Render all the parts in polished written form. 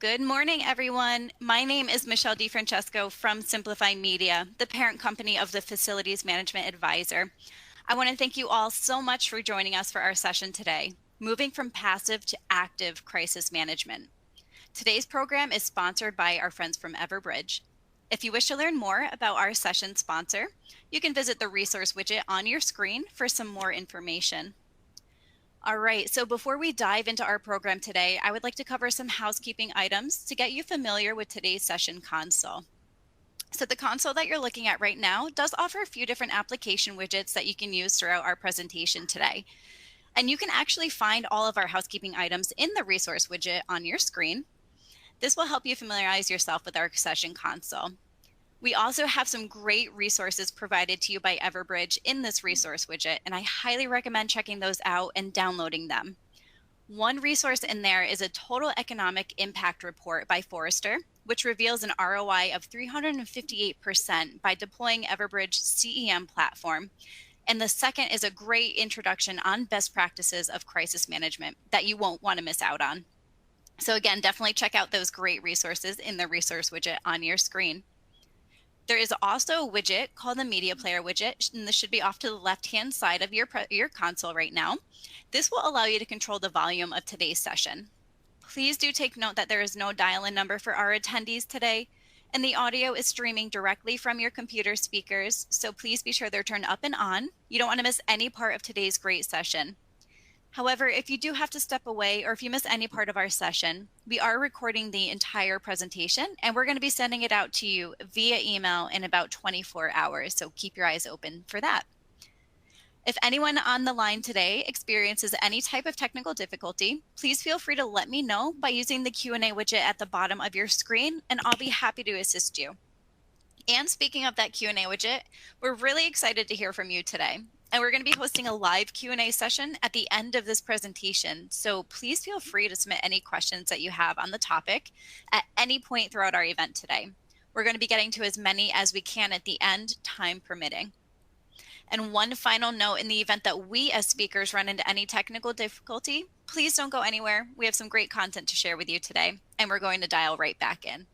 Good morning, everyone. My name is Michelle DiFrancesco from Simplify Media, the parent company of the Facilities Management Advisor. I want to thank you all so much for joining us for our session today, Moving from Passive to Active Crisis Management. Today's program is sponsored by our friends from Everbridge. If you wish to learn more about our session sponsor, you can visit the resource widget on your screen for some more information. All right, so before we dive into our program today, I would like to cover some housekeeping items to get you familiar with today's session console. So the console that you're looking at right now does offer a few different application widgets that you can use throughout our presentation today. And you can actually find all of our housekeeping items in the resource widget on your screen. This will help you familiarize yourself with our session console. We also have some great resources provided to you by Everbridge in this resource widget, and I highly recommend checking those out and downloading them. One resource in there is a Total Economic Impact Report by Forrester, which reveals an ROI of 358% by deploying Everbridge CEM platform. And the second is a great introduction on best practices of crisis management that you won't want to miss out on. So again, definitely check out those great resources in the resource widget on your screen. There is also a widget called the Media Player widget, and this should be off to the left-hand side of your console right now. This will allow you to control the volume of today's session. Please do take note that there is no dial-in number for our attendees today, and the audio is streaming directly from your computer speakers, so please be sure they're turned up and on. You don't want to miss any part of today's great session. However, if you do have to step away or if you miss any part of our session, we are recording the entire presentation and we're going to be sending it out to you via email in about 24 hours. So keep your eyes open for that. If anyone on the line today experiences any type of technical difficulty, please feel free to let me know by using the Q&A widget at the bottom of your screen, and I'll be happy to assist you. And speaking of that Q&A widget, we're really excited to hear from you today. And we're going to be hosting a live Q&A session at the end of this presentation. So please feel free to submit any questions that you have on the topic at any point throughout our event today. We're going to be getting to as many as we can at the end, time permitting. And one final note, in the event that we as speakers run into any technical difficulty, please don't go anywhere. We have some great content to share with you today, and we're going to dial right back in.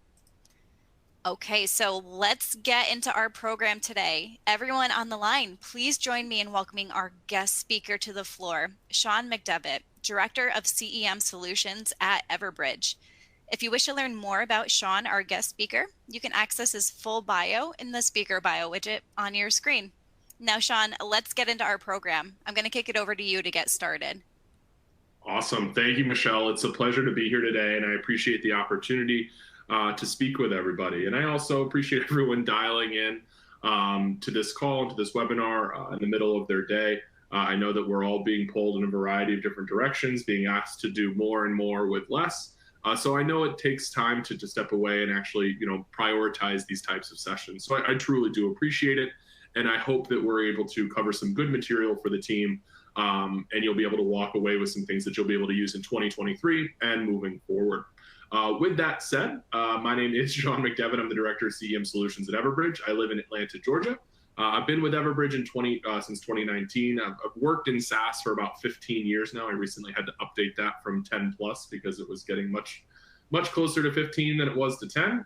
Okay, so let's get into our program today. Everyone on the line, please join me in welcoming our guest speaker to the floor, Sean McDevitt, Director of CEM Solutions at Everbridge. If you wish to learn more about Sean, our guest speaker, you can access his full bio in the speaker bio widget on your screen. Now, Sean, let's get into our program. I'm going to kick it over to you to get started. Awesome. Thank you, Michelle. It's a pleasure to be here today, and I appreciate the opportunity to speak with everybody. And I also appreciate everyone dialing in to this call, to this webinar in the middle of their day. I know that we're all being pulled in a variety of different directions, being asked to do more and more with less. So I know it takes time to step away and actually, prioritize these types of sessions. So I truly do appreciate it. And I hope that we're able to cover some good material for the team. And you'll be able to walk away with some things that you'll be able to use in 2023 and moving forward. With that said, my name is Sean McDevitt. I'm the Director of CEM Solutions at Everbridge. I live in Atlanta, Georgia. I've been with Everbridge since 2019. I've worked in SaaS for about 15 years now. I recently had to update that from 10 plus because it was getting much closer to 15 than it was to 10.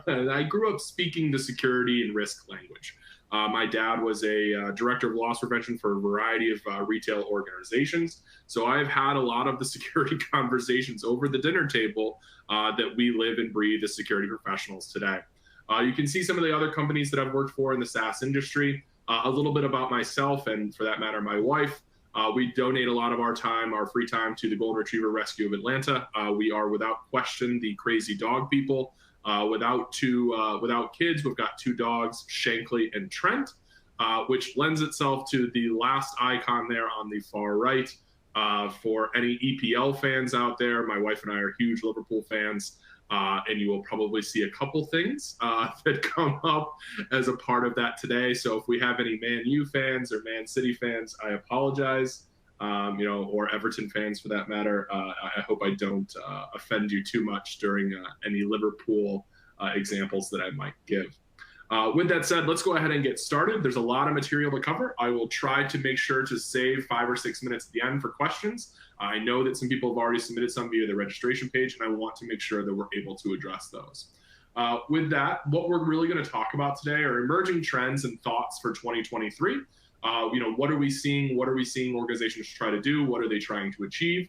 And I grew up speaking the security and risk language. My dad was a director of loss prevention for a variety of retail organizations. So I've had a lot of the security conversations over the dinner table that we live and breathe as security professionals today. You can see some of the other companies that I've worked for in the SaaS industry, a little bit about myself, and for that matter, my wife. We donate a lot of our time, our free time, to the Golden Retriever Rescue of Atlanta. We are, without question, the crazy dog people. Without kids, we've got two dogs, Shankly and Trent, which lends itself to the last icon there on the far right. For any EPL fans out there, my wife and I are huge Liverpool fans, and you will probably see a couple things that come up as a part of that today. So if we have any Man U fans or Man City fans, I apologize. Or Everton fans for that matter. I hope I don't offend you too much during any Liverpool examples that I might give. With that said, let's go ahead and get started. There's a lot of material to cover. I will try to make sure to save 5 or 6 minutes at the end for questions. I know that some people have already submitted some via the registration page, and I want to make sure that we're able to address those. With that, what we're really going to talk about today are emerging trends and thoughts for 2023. What are we seeing? What are we seeing organizations try to do? What are they trying to achieve?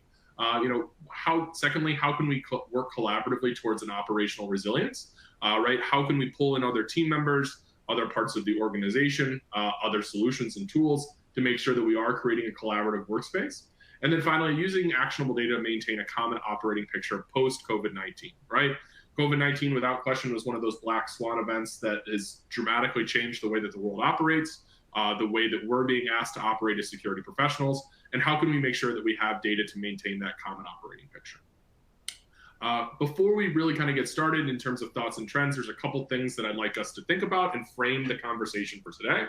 Secondly, how can we work collaboratively towards an operational resilience? Right? How can we pull in other team members, other parts of the organization, other solutions and tools to make sure that we are creating a collaborative workspace? And then finally, using actionable data to maintain a common operating picture post-COVID-19, right? COVID-19, without question, was one of those black swan events that has dramatically changed the way that the world operates, the way that we're being asked to operate as security professionals, and how can we make sure that we have data to maintain that common operating picture? Before we really kind of get started in terms of thoughts and trends, there's a couple things that I'd like us to think about and frame the conversation for today.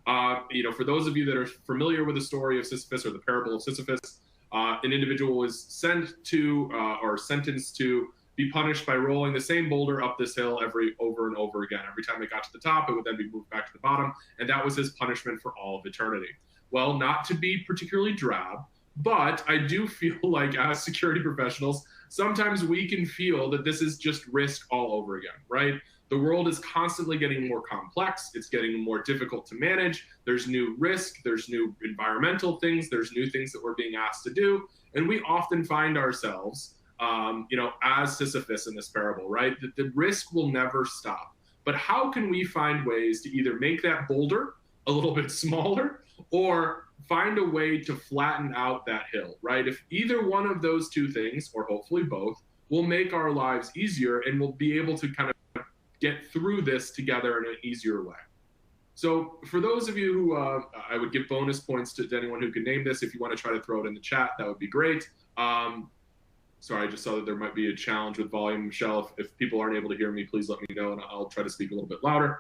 For those of you that are familiar with the story of Sisyphus or the parable of Sisyphus, an individual was sent to or sentenced to be punished by rolling the same boulder up this hill over and over again. Every time it got to the top, it would then be moved back to the bottom, and that was his punishment for all of eternity. Well, not to be particularly drab, but I do feel like as security professionals, sometimes we can feel that this is just risk all over again, right? The world is constantly getting more complex. It's getting more difficult to manage. There's new risk. There's new environmental things. There's new things that we're being asked to do. And we often find ourselves, as Sisyphus in this parable, right? That the risk will never stop. But how can we find ways to either make that boulder a little bit smaller or find a way to flatten out that hill, right? If either one of those two things, or hopefully both, will make our lives easier and we'll be able to kind of get through this together in an easier way. So for those of you who, I would give bonus points to anyone who can name this. If you want to try to throw it in the chat, that would be great. Sorry, I just saw that there might be a challenge with volume. Michelle, if people aren't able to hear me, please let me know and I'll try to speak a little bit louder.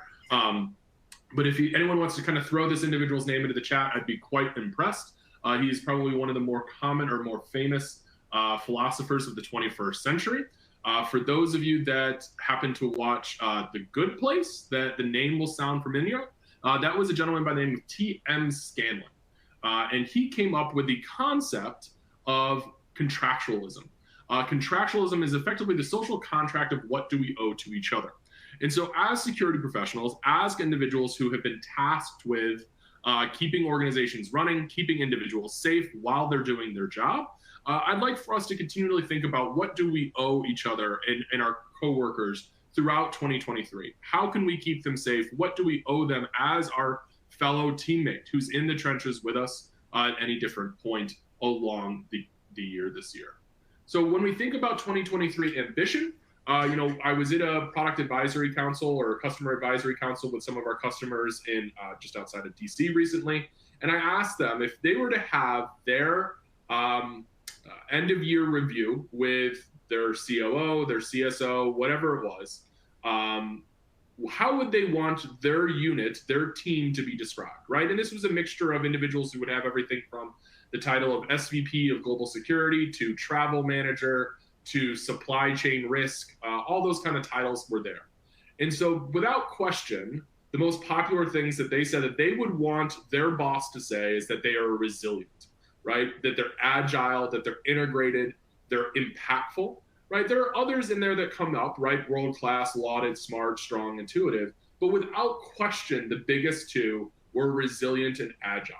But if anyone wants to kind of throw this individual's name into the chat, I'd be quite impressed. He's probably one of the more common or more famous philosophers of the 21st century. For those of you that happen to watch The Good Place, that the name will sound familiar, that was a gentleman by the name of T.M. Scanlon. And he came up with the concept of contractualism. Contractualism is effectively the social contract of what do we owe to each other. And so as security professionals, as individuals who have been tasked with keeping organizations running, keeping individuals safe while they're doing their job, I'd like for us to continually think about what do we owe each other and our coworkers throughout 2023. How can we keep them safe? What do we owe them as our fellow teammate who's in the trenches with us at any different point along the year this year? So when we think about 2023 ambition, I was in a product advisory council or a customer advisory council with some of our customers in just outside of DC recently. And I asked them if they were to have their end of year review with their COO, their CSO, whatever it was, how would they want their unit, their team to be described, right? And this was a mixture of individuals who would have everything from the title of SVP of Global Security to Travel Manager to Supply Chain Risk. All those kind of titles were there. And so without question, the most popular things that they said that they would want their boss to say is that they are resilient, right? That they're agile, that they're integrated, they're impactful, right? There are others in there that come up, right? World-class, lauded, smart, strong, intuitive. But without question, the biggest two were resilient and agile.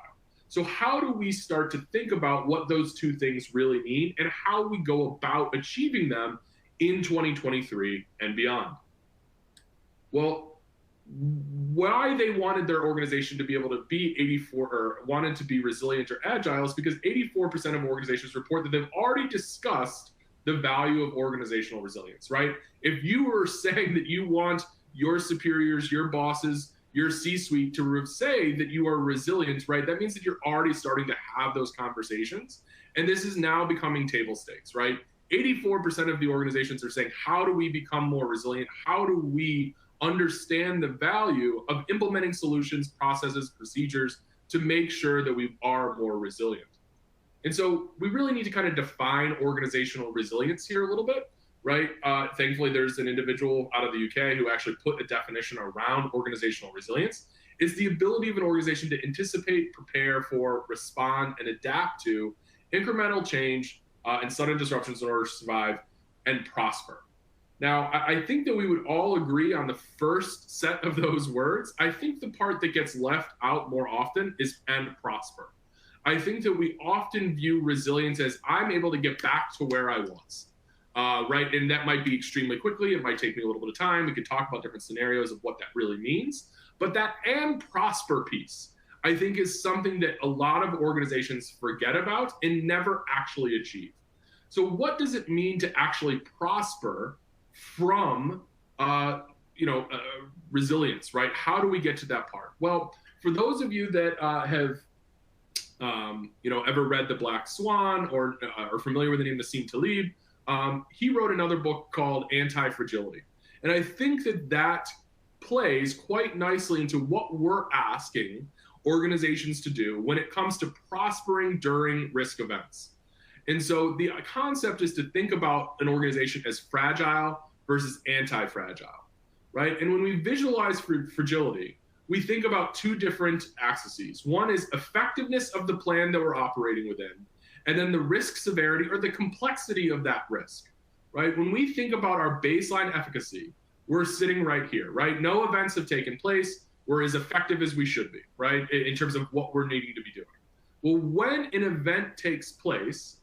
So how do we start to think about what those two things really mean and how we go about achieving them in 2023 and beyond? Well, why they wanted their organization to be able to be 84 or wanted to be resilient or agile is because 84% of organizations report that they've already discussed the value of organizational resilience, right? If you were saying that you want your superiors, your bosses, your C-suite to say that you are resilient, right? That means that you're already starting to have those conversations. And this is now becoming table stakes, right? 84% of the organizations are saying, how do we become more resilient? How do we understand the value of implementing solutions, processes, procedures to make sure that we are more resilient? And so we really need to kind of define organizational resilience here a little bit. right? Thankfully, there's an individual out of the UK who actually put a definition around organizational resilience. It's the ability of an organization to anticipate, prepare for, respond, and adapt to incremental change and sudden disruptions in order to survive and prosper. Now, I think that we would all agree on the first set of those words. I think the part that gets left out more often is and prosper. I think that we often view resilience as I'm able to get back to where I was, right? And that might be extremely quickly. It might take me a little bit of time. We could talk about different scenarios of what that really means. But that and prosper piece, I think, is something that a lot of organizations forget about and never actually achieve. So what does it mean to actually prosper from resilience, right? How do we get to that part? Well, for those of you that have ever read The Black Swan or are familiar with the name Nassim Taleb, he wrote another book called Anti-Fragility. And I think that plays quite nicely into what we're asking organizations to do when it comes to prospering during risk events. And so the concept is to think about an organization as fragile versus anti-fragile, right? And when we visualize fragility, we think about two different axes. One is effectiveness of the plan that we're operating within, and then the risk severity or the complexity of that risk, right? When we think about our baseline efficacy, we're sitting right here, right? No events have taken place. We're as effective as we should be, right? In terms of what we're needing to be doing. Well, when an event takes place,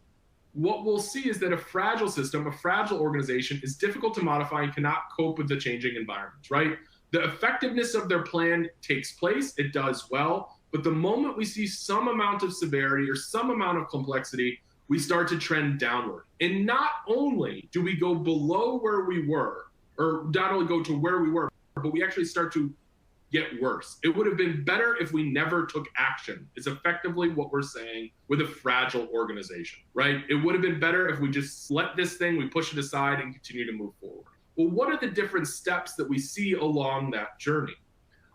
what we'll see is that a fragile system, a fragile organization is difficult to modify and cannot cope with the changing environment, right? The effectiveness of their plan takes place, it does well, but the moment we see some amount of severity or some amount of complexity, we start to trend downward. And not only do we go below where we were, or not only go to where we were, but we actually start to get worse. It would have been better if we never took action. It's effectively what we're saying with a fragile organization, right? It would have been better if we just let this thing, we push it aside and continue to move forward. Well, what are the different steps that we see along that journey?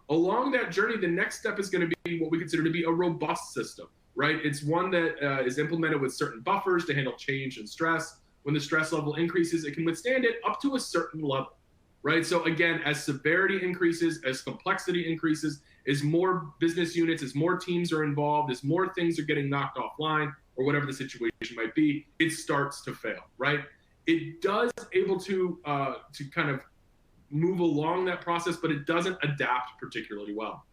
Along that journey, the next step is going to be what we consider to be a robust system, right? It's one that is implemented with certain buffers to handle change and stress. When the stress level increases, it can withstand it up to a certain level, right? So again, as severity increases, as complexity increases, as more business units, as more teams are involved, as more things are getting knocked offline, or whatever the situation might be, it starts to fail, right? It does able to kind of move along that process, but it doesn't adapt particularly well.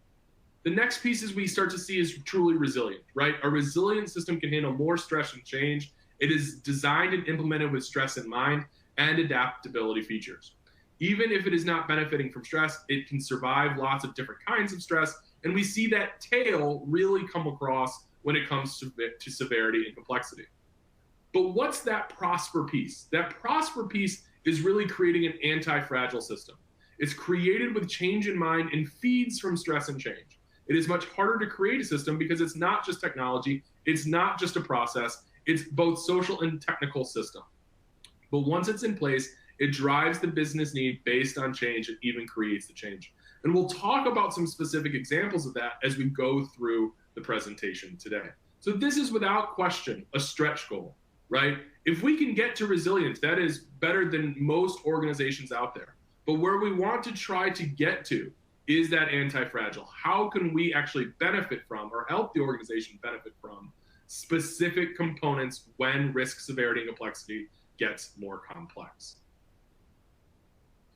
The next piece is we start to see is truly resilient, right? A resilient system can handle more stress and change. It is designed and implemented with stress in mind and adaptability features. Even if it is not benefiting from stress, it can survive lots of different kinds of stress. And we see that tail really come across when it comes to severity and complexity. But what's that prosper piece? That prosper piece is really creating an anti-fragile system. It's created with change in mind and feeds from stress and change. It is much harder to create a system because it's not just technology, it's not just a process, it's both social and technical system. But once it's in place, it drives the business need based on change and even creates the change. And we'll talk about some specific examples of that as we go through the presentation today. So this is without question a stretch goal, right? If we can get to resilience, that is better than most organizations out there. But where we want to try to get to is that anti-fragile. How can we actually benefit from or help the organization benefit from specific components when risk, severity, and complexity gets more complex?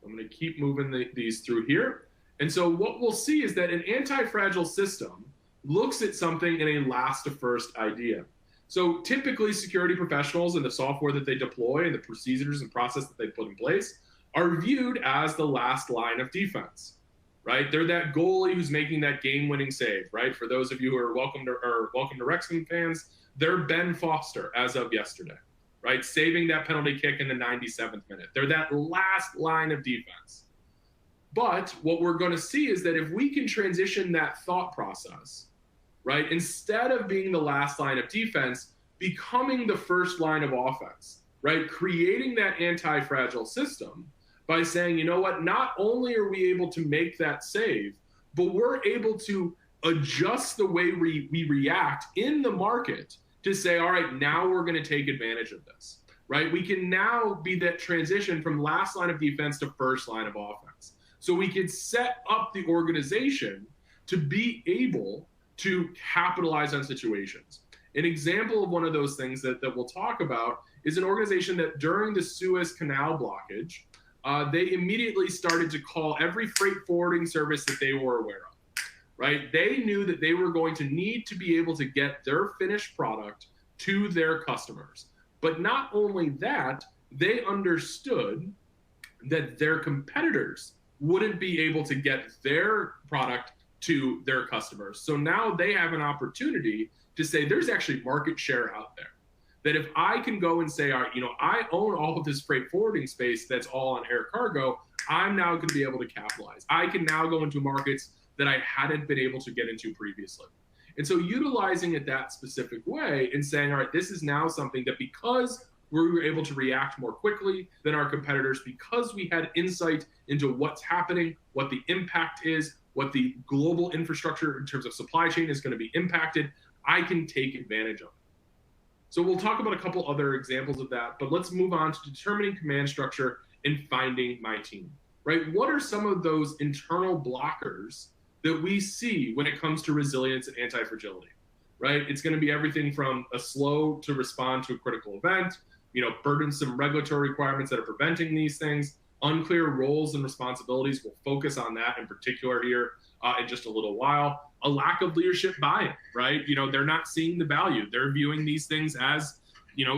So I'm going to keep moving these through here. And so what we'll see is that an anti-fragile system looks at something in a last to first idea. So typically security professionals and the software that they deploy and the procedures and process that they put in place are viewed as the last line of defense, right? They're that goalie who's making that game-winning save, right? For those of you who are welcome to Wrexham fans, they're Ben Foster as of yesterday, right? Saving that penalty kick in the 97th minute. They're that last line of defense. But what we're going to see is that if we can transition that thought process, right, instead of being the last line of defense, becoming the first line of offense, right, creating that anti-fragile system by saying, you know what, not only are we able to make that save, but we're able to adjust the way we react in the market to say, all right, now we're going to take advantage of this. right? We can now be that transition from last line of defense to first line of offense. So we can set up the organization to be able to capitalize on situations. An example of one of those things that we'll talk about is an organization that during the Suez Canal blockage, they immediately started to call every freight forwarding service that they were aware of, right? They knew that they were going to need to be able to get their finished product to their customers. But not only that, they understood that their competitors wouldn't be able to get their product to their customers. So now they have an opportunity to say there's actually market share out there. That if I can go and say, all right, I own all of this freight forwarding space that's all on air cargo, I'm now going to be able to capitalize. I can now go into markets that I hadn't been able to get into previously. And so utilizing it that specific way and saying, all right, this is now something that because we were able to react more quickly than our competitors, because we had insight into what's happening, what the impact is, what the global infrastructure in terms of supply chain is going to be impacted, I can take advantage of it. So we'll talk about a couple other examples of that, but let's move on to determining command structure and finding my team, right? What are some of those internal blockers that we see when it comes to resilience and anti-fragility, right? It's going to be everything from a slow to respond to a critical event, burdensome regulatory requirements that are preventing these things, unclear roles and responsibilities. We'll focus on that in particular here in just a little while. A lack of leadership buy-in, right? They're not seeing the value. They're viewing these things as,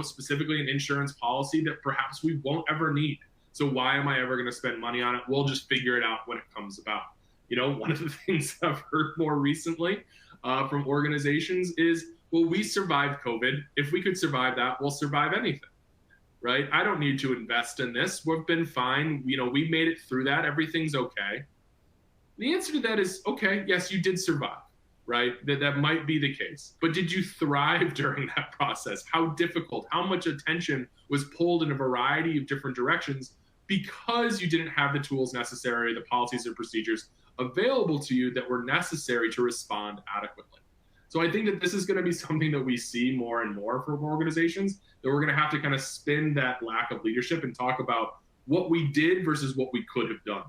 specifically an insurance policy that perhaps we won't ever need. So why am I ever going to spend money on it? We'll just figure it out when it comes about. One of the things I've heard more recently from organizations is, well, we survived COVID. If we could survive that, we'll survive anything, right? I don't need to invest in this. We've been fine. We made it through that. Everything's okay. The answer to that is, okay, yes, you did survive, right? That might be the case. But did you thrive during that process? How difficult, how much attention was pulled in a variety of different directions because you didn't have the tools necessary, the policies and procedures available to you that were necessary to respond adequately. So I think that this is going to be something that we see more and more from organizations, that we're going to have to kind of spin that lack of leadership and talk about what we did versus what we could have done.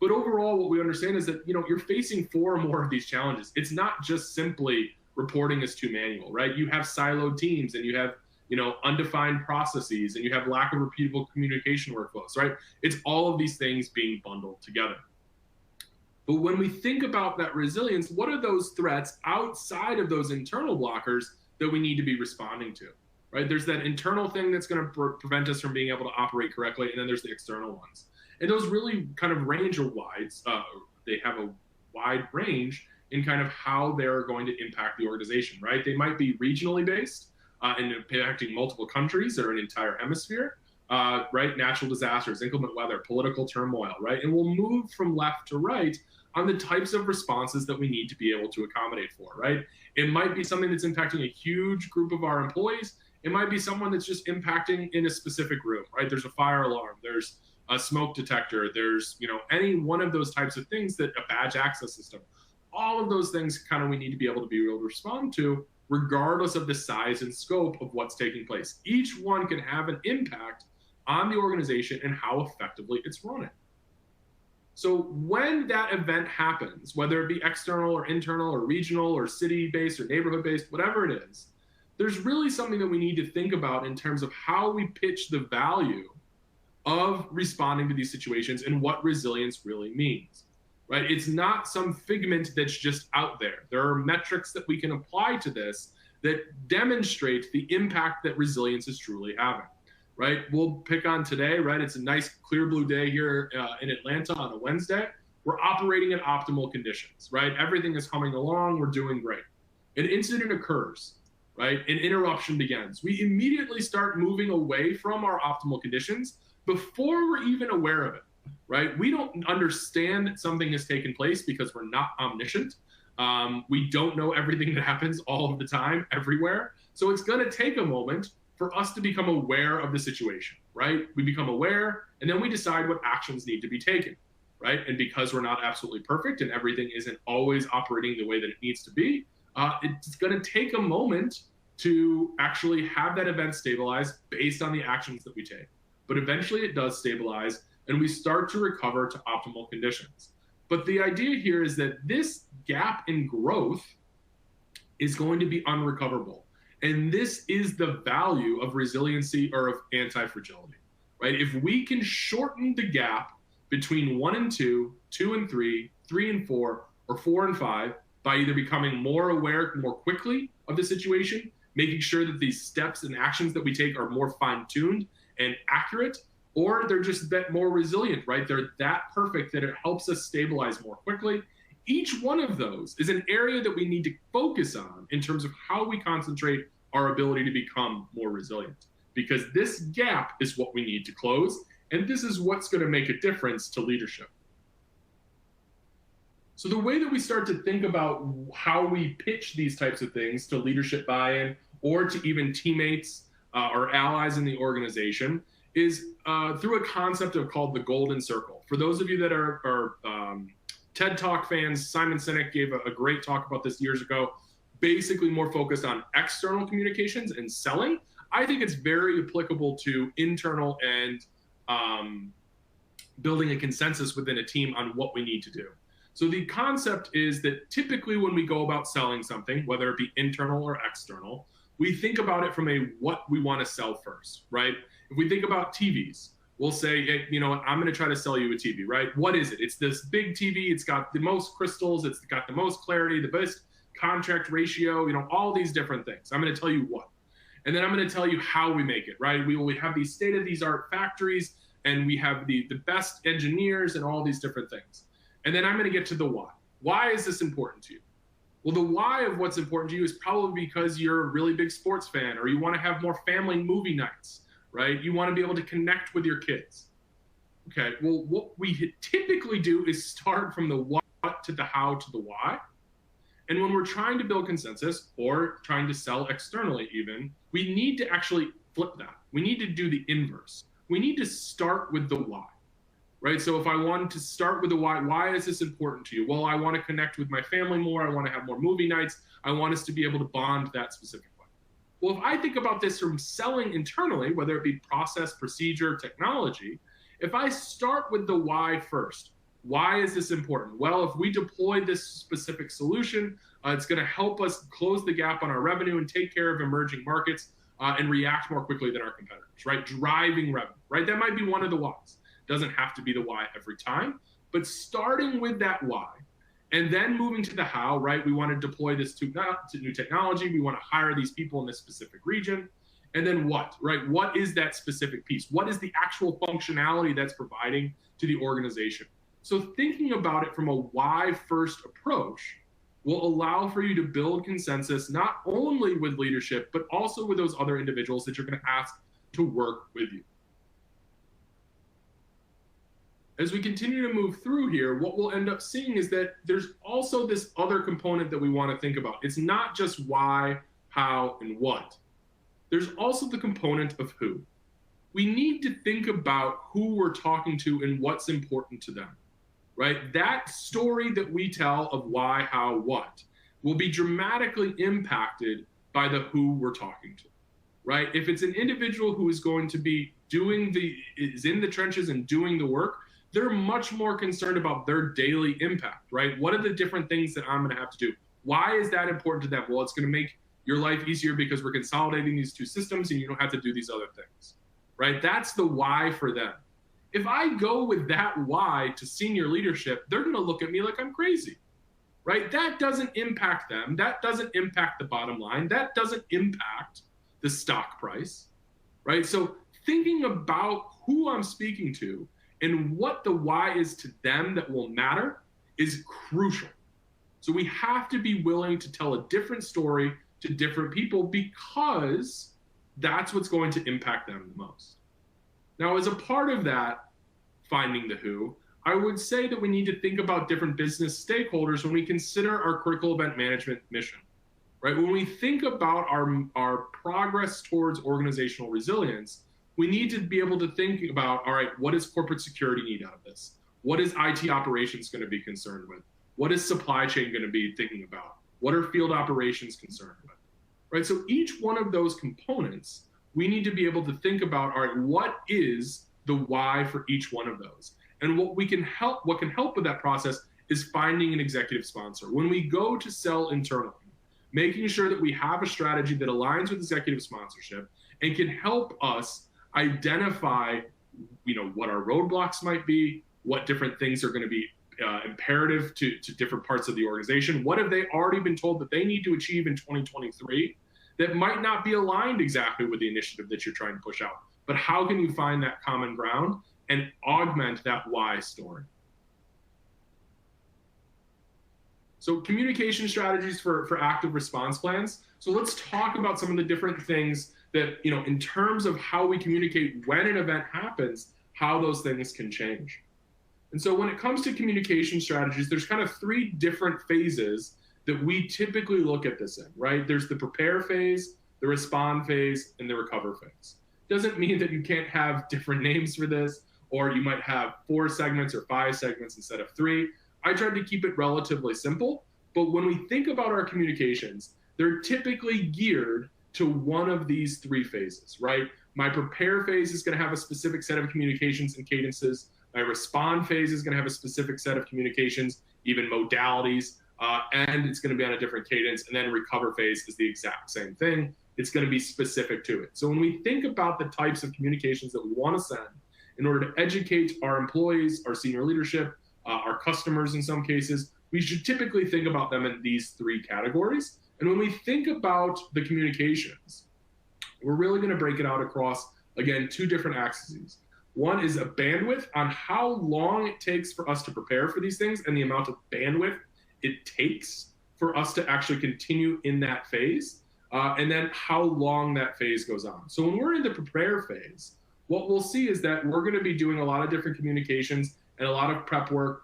But overall, what we understand is that, you're facing 4 or more of these challenges. It's not just simply reporting as too manual, right? You have siloed teams and you have, undefined processes and you have lack of repeatable communication workflows, right? It's all of these things being bundled together. But when we think about that resilience, what are those threats outside of those internal blockers that we need to be responding to, right? There's that internal thing that's going to prevent us from being able to operate correctly, and then there's the external ones. And those really kind of range they have a wide range in kind of how they're going to impact the organization, right? They might be regionally based and impacting multiple countries or an entire hemisphere, right? Natural disasters, inclement weather, political turmoil, right? And we'll move from left to right on the types of responses that we need to be able to accommodate for, right? It might be something that's impacting a huge group of our employees. It might be someone that's just impacting in a specific room, right? There's a fire alarm, there's a smoke detector, there's, any one of those types of things, that a badge access system, all of those things kind of we need to be able to respond to regardless of the size and scope of what's taking place. Each one can have an impact on the organization and how effectively it's running. So when that event happens, whether it be external or internal or regional or city-based or neighborhood-based, whatever it is, there's really something that we need to think about in terms of how we pitch the value of responding to these situations and what resilience really means, right? It's not some figment that's just out there. There are metrics that we can apply to this that demonstrate the impact that resilience is truly having, right? We'll pick on today, right? It's a nice clear blue day here in Atlanta on a Wednesday. We're operating at optimal conditions, right? Everything is humming along. We're doing great. An incident occurs, right? An interruption begins. We immediately start moving away from our optimal conditions before we're even aware of it, right? We don't understand that something has taken place because we're not omniscient. We don't know everything that happens all of the time, everywhere. So it's going to take a moment for us to become aware of the situation, right? We become aware, and then we decide what actions need to be taken, right? And because we're not absolutely perfect and everything isn't always operating the way that it needs to be, it's going to take a moment to actually have that event stabilize based on the actions that we take. But eventually it does stabilize and we start to recover to optimal conditions. But the idea here is that this gap in growth is going to be unrecoverable. And this is the value of resiliency or of anti-fragility, right? If we can shorten the gap between 1 and 2, 2 and 3, 3 and 4, or 4 and 5 by either becoming more aware more quickly of the situation, making sure that these steps and actions that we take are more fine-tuned and accurate, or they're just a bit more resilient, right? They're that perfect that it helps us stabilize more quickly. Each one of those is an area that we need to focus on in terms of how we concentrate our ability to become more resilient, because this gap is what we need to close, and this is what's going to make a difference to leadership. So the way that we start to think about how we pitch these types of things to leadership buy-in or to even teammates or allies in the organization is through a concept called the golden circle. For those of you that are TED Talk fans, Simon Sinek gave a great talk about this years ago, basically more focused on external communications and selling. I think it's very applicable to internal and building a consensus within a team on what we need to do. So the concept is that typically when we go about selling something, whether it be internal or external, we think about it from a what we want to sell first, right? If we think about TVs, we'll say, hey, you know what, I'm going to try to sell you a TV, right? What is it? It's this big TV. It's got the most crystals. It's got the most clarity, the best contract ratio, you know, all these different things. I'm going to tell you what. And then I'm going to tell you how we make it, right? We have these state-of-the-art factories, and we have the best engineers and all these different things. And then I'm going to get to the why. Why is this important to you? Well, the why of what's important to you is probably because you're a really big sports fan, or you want to have more family movie nights, right? You want to be able to connect with your kids. Okay, well, what we typically do is start from the what to the how to the why. And when we're trying to build consensus or trying to sell externally even, we need to actually flip that. We need to do the inverse. We need to start with the why. Right? So if I wanted to start with the why is this important to you? Well, I want to connect with my family more. I want to have more movie nights. I want us to be able to bond that specific way. Well, if I think about this from selling internally, whether it be process, procedure, technology, if I start with the why first, why is this important? Well, if we deploy this specific solution, it's going to help us close the gap on our revenue and take care of emerging markets and react more quickly than our competitors, right? Driving revenue, right? That might be one of the whys. Doesn't have to be the why every time, but starting with that why and then moving to the how, right? We want to deploy this to new technology. We want to hire these people in this specific region. And then what, right? What is that specific piece? What is the actual functionality that's providing to the organization? So thinking about it from a why first approach will allow for you to build consensus, not only with leadership, but also with those other individuals that you're going to ask to work with you. As we continue to move through here, what we'll end up seeing is that there's also this other component that we want to think about. It's not just why, how, and what. There's also the component of who. We need to think about who we're talking to and what's important to them, right? That story that we tell of why, how, what will be dramatically impacted by the who we're talking to, right? If it's an individual who is going to be is in the trenches and doing the work, they're much more concerned about their daily impact, right? What are the different things that I'm going to have to do? Why is that important to them? Well, it's going to make your life easier because we're consolidating these two systems and you don't have to do these other things, right? That's the why for them. If I go with that why to senior leadership, they're going to look at me like I'm crazy, right? That doesn't impact them. That doesn't impact the bottom line. That doesn't impact the stock price, right? So thinking about who I'm speaking to and what the why is to them that will matter is crucial. So we have to be willing to tell a different story to different people because that's what's going to impact them the most. Now, as a part of that, finding the who, I would say that we need to think about different business stakeholders when we consider our critical event management mission, right? When we think about our progress towards organizational resilience, we need to be able to think about, all right, what does corporate security need out of this? What is IT operations going to be concerned with? What is supply chain going to be thinking about? What are field operations concerned with? right? So each one of those components, we need to be able to think about, all right, what is the why for each one of those? And what can help with that process is finding an executive sponsor. When we go to sell internally, making sure that we have a strategy that aligns with executive sponsorship and can help us identify, what our roadblocks might be, what different things are going to be imperative to different parts of the organization. What have they already been told that they need to achieve in 2023 that might not be aligned exactly with the initiative that you're trying to push out? But how can you find that common ground and augment that why story? So communication strategies for active response plans. So let's talk about some of the different things that, in terms of how we communicate when an event happens, how those things can change. And so when it comes to communication strategies, there's kind of three different phases that we typically look at this in, right? There's the prepare phase, the respond phase, and the recover phase. Doesn't mean that you can't have different names for this, or you might have 4 segments or 5 segments instead of 3. I tried to keep it relatively simple, but when we think about our communications, they're typically geared to one of these 3 phases, right? My prepare phase is going to have a specific set of communications and cadences. My respond phase is going to have a specific set of communications, even modalities, and it's going to be on a different cadence. And then recover phase is the exact same thing. It's going to be specific to it. So when we think about the types of communications that we want to send in order to educate our employees, our senior leadership, our customers in some cases, we should typically think about them in these 3 categories. And when we think about the communications, we're really going to break it out across, again, 2 different axes. One is a bandwidth on how long it takes for us to prepare for these things and the amount of bandwidth it takes for us to actually continue in that phase, and then how long that phase goes on. So when we're in the prepare phase, what we'll see is that we're going to be doing a lot of different communications and a lot of prep work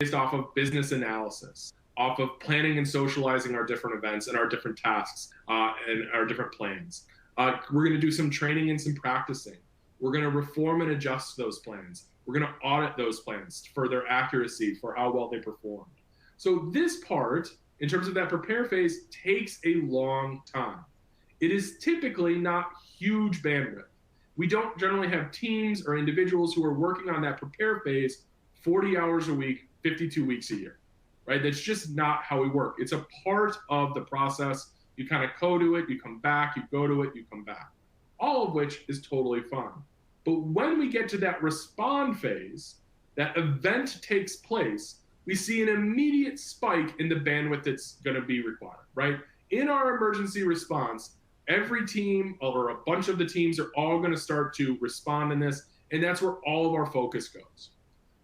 based off of business analysis, off of planning and socializing our different events and our different tasks and our different plans. We're going to do some training and some practicing. We're going to reform and adjust those plans. We're going to audit those plans for their accuracy, for how well they performed. So this part, in terms of that prepare phase, takes a long time. It is typically not huge bandwidth. We don't generally have teams or individuals who are working on that prepare phase 40 hours a week, 52 weeks a year, right? That's just not how we work. It's a part of the process. You kind of go to it, you come back, you go to it, you come back, all of which is totally fine. But when we get to that respond phase, that event takes place, we see an immediate spike in the bandwidth that's going to be required, right? In our emergency response, every team or a bunch of the teams are all going to start to respond in this, and that's where all of our focus goes,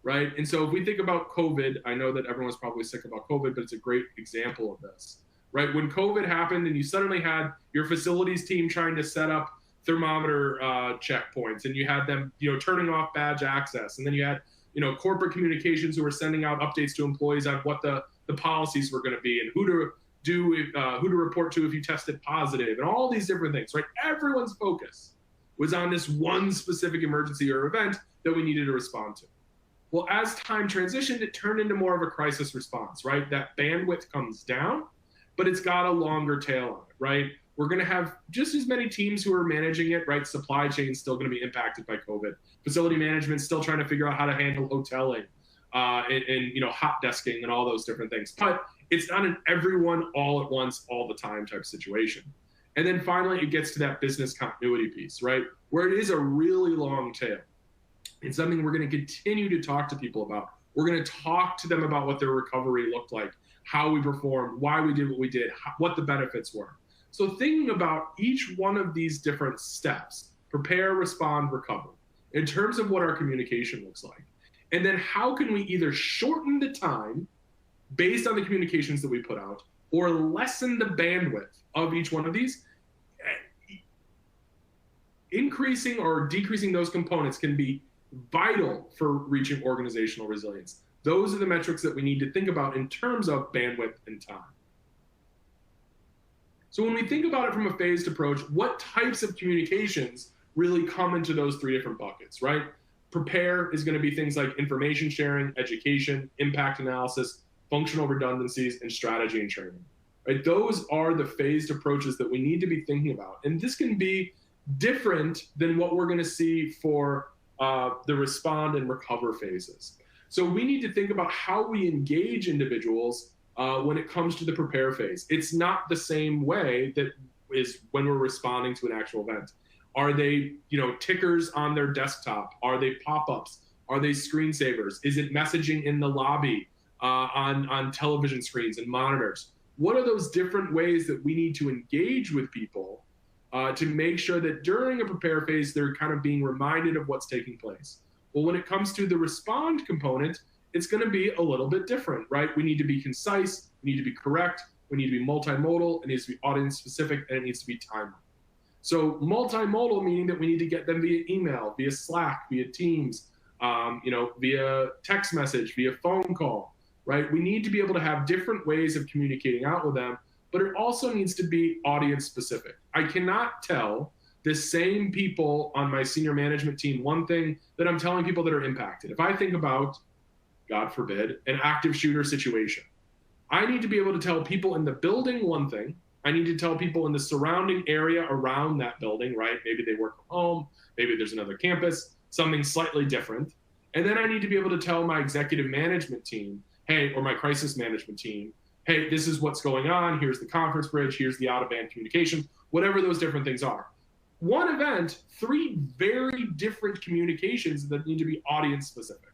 right? And so if we think about COVID, I know that everyone's probably sick about COVID, but it's a great example of this, right? When COVID happened and you suddenly had your facilities team trying to set up thermometer checkpoints, and you had them, turning off badge access, and then you had, corporate communications who were sending out updates to employees on what the policies were going to be and who to report to if you tested positive, and all these different things, right? Everyone's focus was on this one specific emergency or event that we needed to respond to. Well, as time transitioned, it turned into more of a crisis response, right? That bandwidth comes down, but it's got a longer tail on it, right? We're going to have just as many teams who are managing it, right? Supply chain still going to be impacted by COVID. Facility management still trying to figure out how to handle hoteling and hot desking and all those different things. But it's not an everyone all at once, all the time type situation. And then finally, it gets to that business continuity piece, right? Where it is a really long tail. It's something we're going to continue to talk to people about. We're going to talk to them about what their recovery looked like, how we performed, why we did what we did, what the benefits were. So thinking about each one of these different steps, prepare, respond, recover, in terms of what our communication looks like. And then how can we either shorten the time based on the communications that we put out, or lessen the bandwidth of each one of these. Increasing or decreasing those components can be vital for reaching organizational resilience. Those are the metrics that we need to think about in terms of bandwidth and time. So when we think about it from a phased approach, what types of communications really come into those 3 different buckets, right? Prepare is going to be things like information sharing, education, impact analysis, functional redundancies, and strategy and training. right? Those are the phased approaches that we need to be thinking about. And this can be different than what we're going to see for the respond and recover phases. So we need to think about how we engage individuals when it comes to the prepare phase. It's not the same way that is when we're responding to an actual event. Are they, tickers on their desktop? Are they pop-ups? Are they screensavers? Is it messaging in the lobby on television screens and monitors? What are those different ways that we need to engage with people to make sure that during a prepare phase, they're kind of being reminded of what's taking place? Well, when it comes to the respond component, it's going to be a little bit different, right? We need to be concise, we need to be correct, we need to be multimodal, it needs to be audience specific, and it needs to be timely. So multimodal meaning that we need to get them via email, via Slack, via Teams, via text message, via phone call, right? We need to be able to have different ways of communicating out with them, but it also needs to be audience specific. I cannot tell the same people on my senior management team one thing that I'm telling people that are impacted. If I think about, God forbid, an active shooter situation, I need to be able to tell people in the building one thing. I need to tell people in the surrounding area around that building, right? Maybe they work from home, maybe there's another campus, something slightly different. And then I need to be able to tell my executive management team, hey, or my crisis management team, hey, this is what's going on. Here's the conference bridge. Here's the out-of-band communication, whatever those different things are. One event, 3 very different communications that need to be audience specific.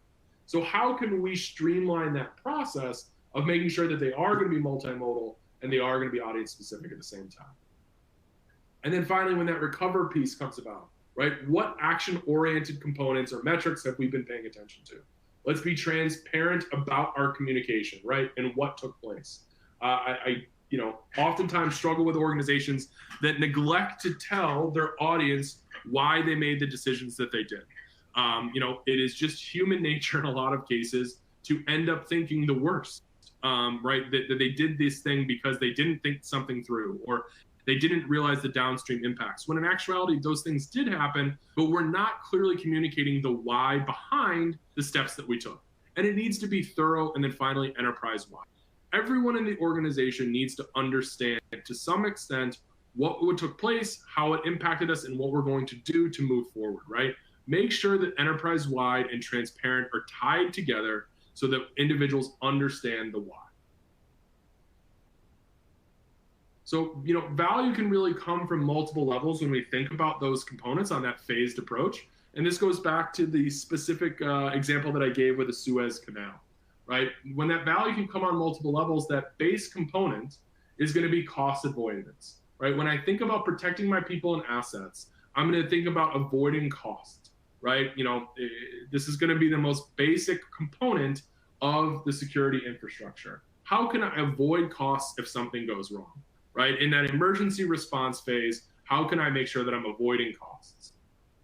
So how can we streamline that process of making sure that they are going to be multimodal and they are going to be audience specific at the same time? And then finally, when that recover piece comes about, right? What action-oriented components or metrics have we been paying attention to? Let's be transparent about our communication, right? And what took place. I oftentimes struggle with organizations that neglect to tell their audience why they made the decisions that they did. It is just human nature in a lot of cases to end up thinking the worst, right? That they did this thing because they didn't think something through, or they didn't realize the downstream impacts. When in actuality, those things did happen, but we're not clearly communicating the why behind the steps that we took. And it needs to be thorough, and then finally, enterprise-wide. Everyone in the organization needs to understand to some extent what took place, how it impacted us, and what we're going to do to move forward, right? Make sure that enterprise-wide and transparent are tied together so that individuals understand the why. So, value can really come from multiple levels when we think about those components on that phased approach. And this goes back to the specific example that I gave with the Suez Canal, right? When that value can come on multiple levels, that base component is going to be cost avoidance, right? When I think about protecting my people and assets, I'm going to think about avoiding cost, right? This is going to be the most basic component of the security infrastructure. How can I avoid costs if something goes wrong? Right? In that emergency response phase, how can I make sure that I'm avoiding costs,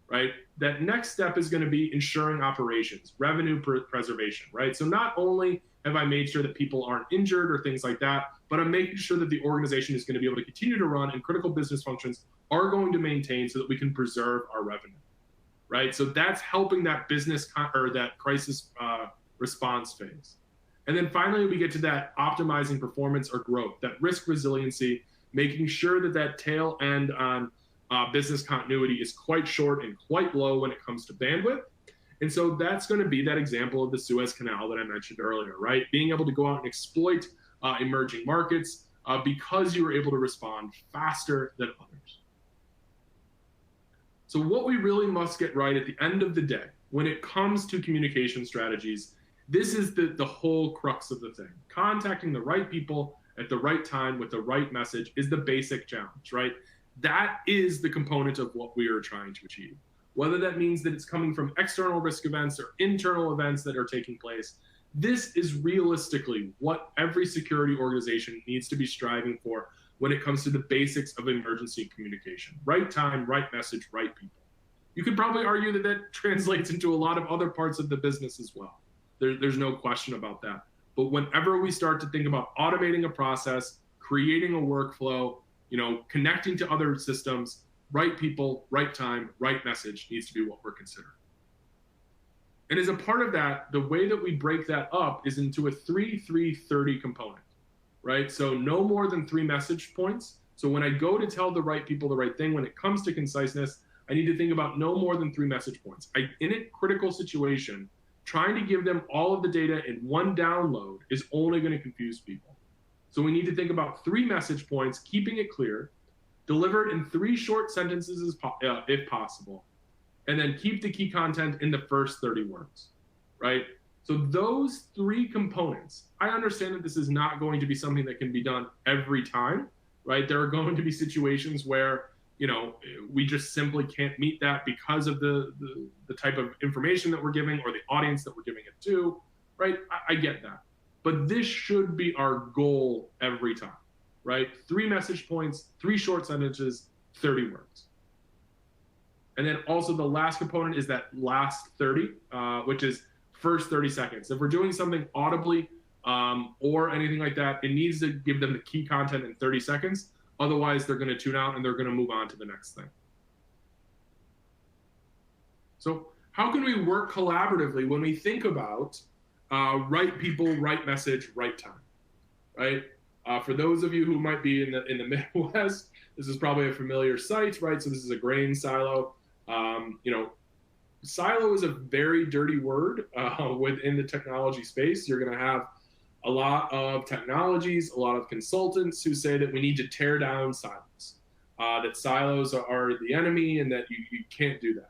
right? That next step is going to be ensuring operations, revenue preservation, right? So not only have I made sure that people aren't injured or things like that, but I'm making sure that the organization is going to be able to continue to run and critical business functions are going to maintain so that we can preserve our revenue, right? So that's helping that business or that crisis response phase. And then finally, we get to that optimizing performance or growth, that risk resiliency, making sure that that tail end on business continuity is quite short and quite low when it comes to bandwidth. And so that's going to be that example of the Suez Canal that I mentioned earlier, right? Being able to go out and exploit emerging markets because you were able to respond faster than others. So what we really must get right at the end of the day, when it comes to communication strategies, this is the whole crux of the thing. Contacting the right people at the right time with the right message is the basic challenge, right? That is the component of what we are trying to achieve. Whether that means that it's coming from external risk events or internal events that are taking place, this is realistically what every security organization needs to be striving for when it comes to the basics of emergency communication. Right time, right message, right people. You could probably argue that that translates into a lot of other parts of the business as well. There's no question about that. But whenever we start to think about automating a process, creating a workflow, connecting to other systems, right people, right time, right message needs to be what we're considering. And as a part of that, the way that we break that up is into a 3-3-30 component. right? So no more than 3 message points. So when I go to tell the right people the right thing, when it comes to conciseness, I need to think about no more than 3 message points. In a critical situation, trying to give them all of the data in one download is only going to confuse people. So we need to think about 3 message points, keeping it clear, delivered in 3 short sentences if possible, and then keep the key content in the first 30 words, right? So those 3 components, I understand that this is not going to be something that can be done every time, right? There are going to be situations where, you know, we just simply can't meet that because of the type of information that we're giving or the audience that we're giving it to, right? I get that. But this should be our goal every time, right? 3 message points, 3 short sentences, 30 words. And then also the last component is that last 30, which is first 30 seconds. If we're doing something audibly or anything like that, it needs to give them the key content in 30 seconds. Otherwise, they're going to tune out and they're going to move on to the next thing. So how can we work collaboratively when we think about right people, right message, right time, right? For those of you who might be in the Midwest, this is probably a familiar sight, right? So this is a grain silo. You know, silo is a very dirty word within the technology space. You're going to have a lot of technologies, a lot of consultants who say that we need to tear down silos, that silos are the enemy and that you can't do that.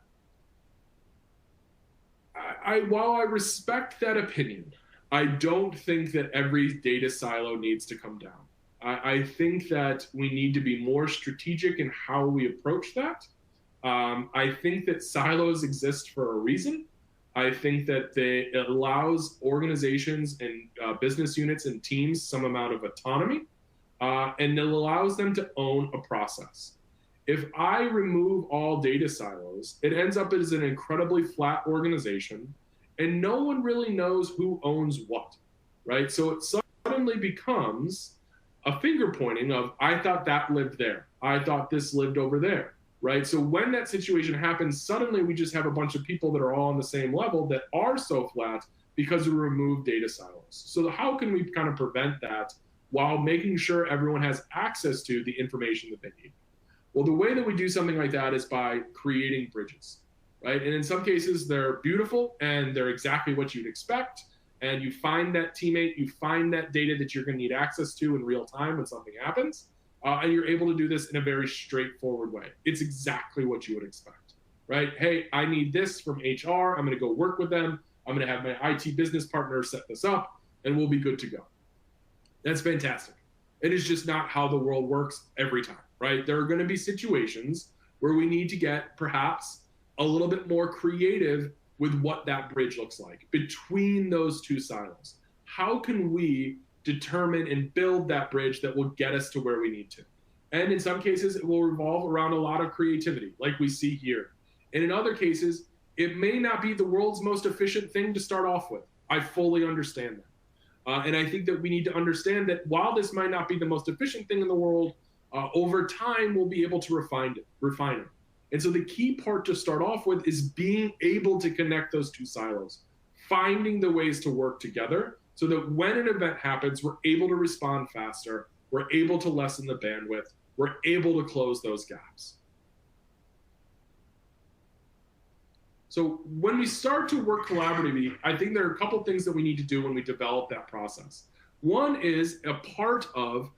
While I respect that opinion, I don't think that every data silo needs to come down. I think that we need to be more strategic in how we approach that. I think that silos exist for a reason. I think that it allows organizations and business units and teams some amount of autonomy, and it allows them to own a process. If I remove all data silos, it ends up as an incredibly flat organization, and no one really knows who owns what, right? So it suddenly becomes a finger pointing of, I thought that lived there. I thought this lived over there, right? So when that situation happens, suddenly we just have a bunch of people that are all on the same level that are so flat because we removed data silos. So how can we kind of prevent that while making sure everyone has access to the information that they need? Well, the way that we do something like that is by creating bridges, right? And in some cases, they're beautiful and they're exactly what you'd expect. And you find that teammate, you find that data that you're going to need access to in real time when something happens. And you're able to do this in a very straightforward way. It's exactly what you would expect, right? Hey, I need this from HR. I'm going to go work with them. I'm going to have my IT business partner set this up, and we'll be good to go. That's fantastic. It is just not how the world works every time, right? There are going to be situations where we need to get perhaps a little bit more creative with what that bridge looks like between those 2 silos. How can we determine and build that bridge that will get us to where we need to? And in some cases, it will revolve around a lot of creativity, like we see here. And in other cases, it may not be the world's most efficient thing to start off with. I fully understand that. And I think that we need to understand that while this might not be the most efficient thing in the world, over time, we'll be able to refine it. And so the key part to start off with is being able to connect those 2 silos, finding the ways to work together so that when an event happens, we're able to respond faster, we're able to lessen the bandwidth, we're able to close those gaps. So when we start to work collaboratively, I think there are a couple of things that we need to do when we develop that process. One is a part of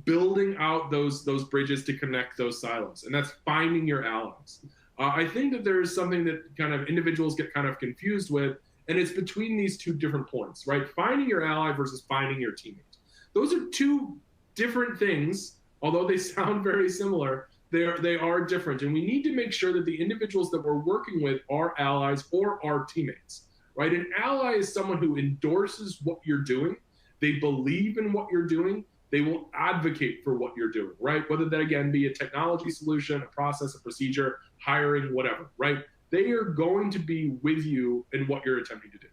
building out those bridges to connect those silos, and that's finding your allies. I think that there is something that kind of individuals get kind of confused with, and it's between these 2 different points, right? Finding your ally versus finding your teammate. Those are 2 different things, although they sound very similar. They are different, and we need to make sure that the individuals that we're working with are allies or are teammates, right? An ally is someone who endorses what you're doing. They believe in what you're doing. They will advocate for what you're doing, right? Whether that, again, be a technology solution, a process, a procedure, hiring, whatever, right? They are going to be with you in what you're attempting to do.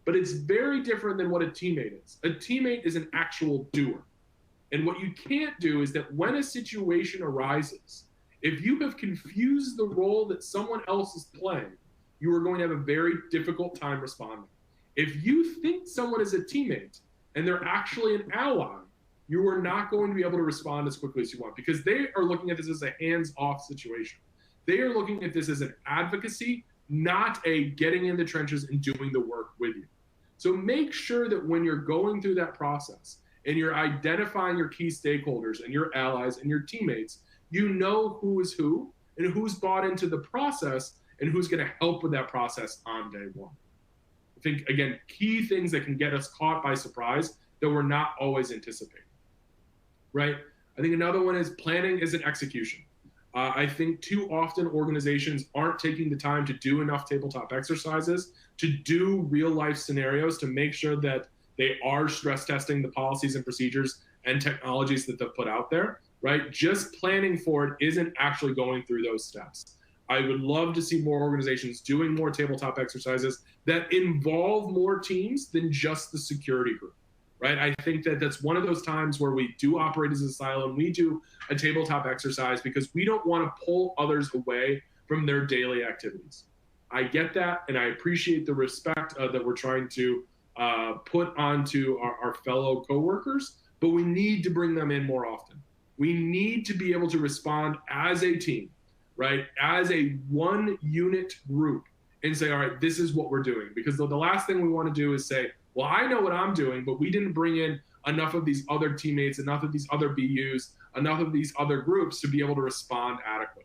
But it's very different than what a teammate is. A teammate is an actual doer. And what you can't do is that when a situation arises, if you have confused the role that someone else is playing, you are going to have a very difficult time responding. If you think someone is a teammate and they're actually an ally, you are not going to be able to respond as quickly as you want, because they are looking at this as a hands-off situation. They are looking at this as an advocacy, not a getting in the trenches and doing the work with you. So make sure that when you're going through that process and you're identifying your key stakeholders and your allies and your teammates, you know who is who and who's bought into the process and who's going to help with that process on day one. I think, again, key things that can get us caught by surprise that we're not always anticipating, right? I think another one is planning is an execution. I think too often organizations aren't taking the time to do enough tabletop exercises, to do real life scenarios, to make sure that they are stress testing the policies and procedures and technologies that they've put out there, right? Just planning for it isn't actually going through those steps. I would love to see more organizations doing more tabletop exercises that involve more teams than just the security group, right? I think that that's one of those times where we do operate as a silo and we do a tabletop exercise because we don't want to pull others away from their daily activities. I get that, and I appreciate the respect that we're trying to put onto our fellow coworkers, but we need to bring them in more often. We need to be able to respond as a team, right? As a one unit group and say, all right, this is what we're doing. Because the last thing we want to do is say, well, I know what I'm doing, but we didn't bring in enough of these other teammates, enough of these other BUs, enough of these other groups to be able to respond adequately.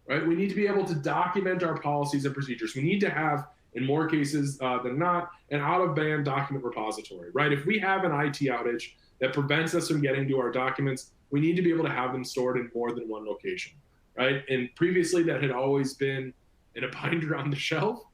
Right? We need to be able to document our policies and procedures. We need to have, in more cases than not, an out-of-band document repository, right? If we have an IT outage that prevents us from getting to our documents, we need to be able to have them stored in more than one location, right? And previously that had always been in a binder on the shelf,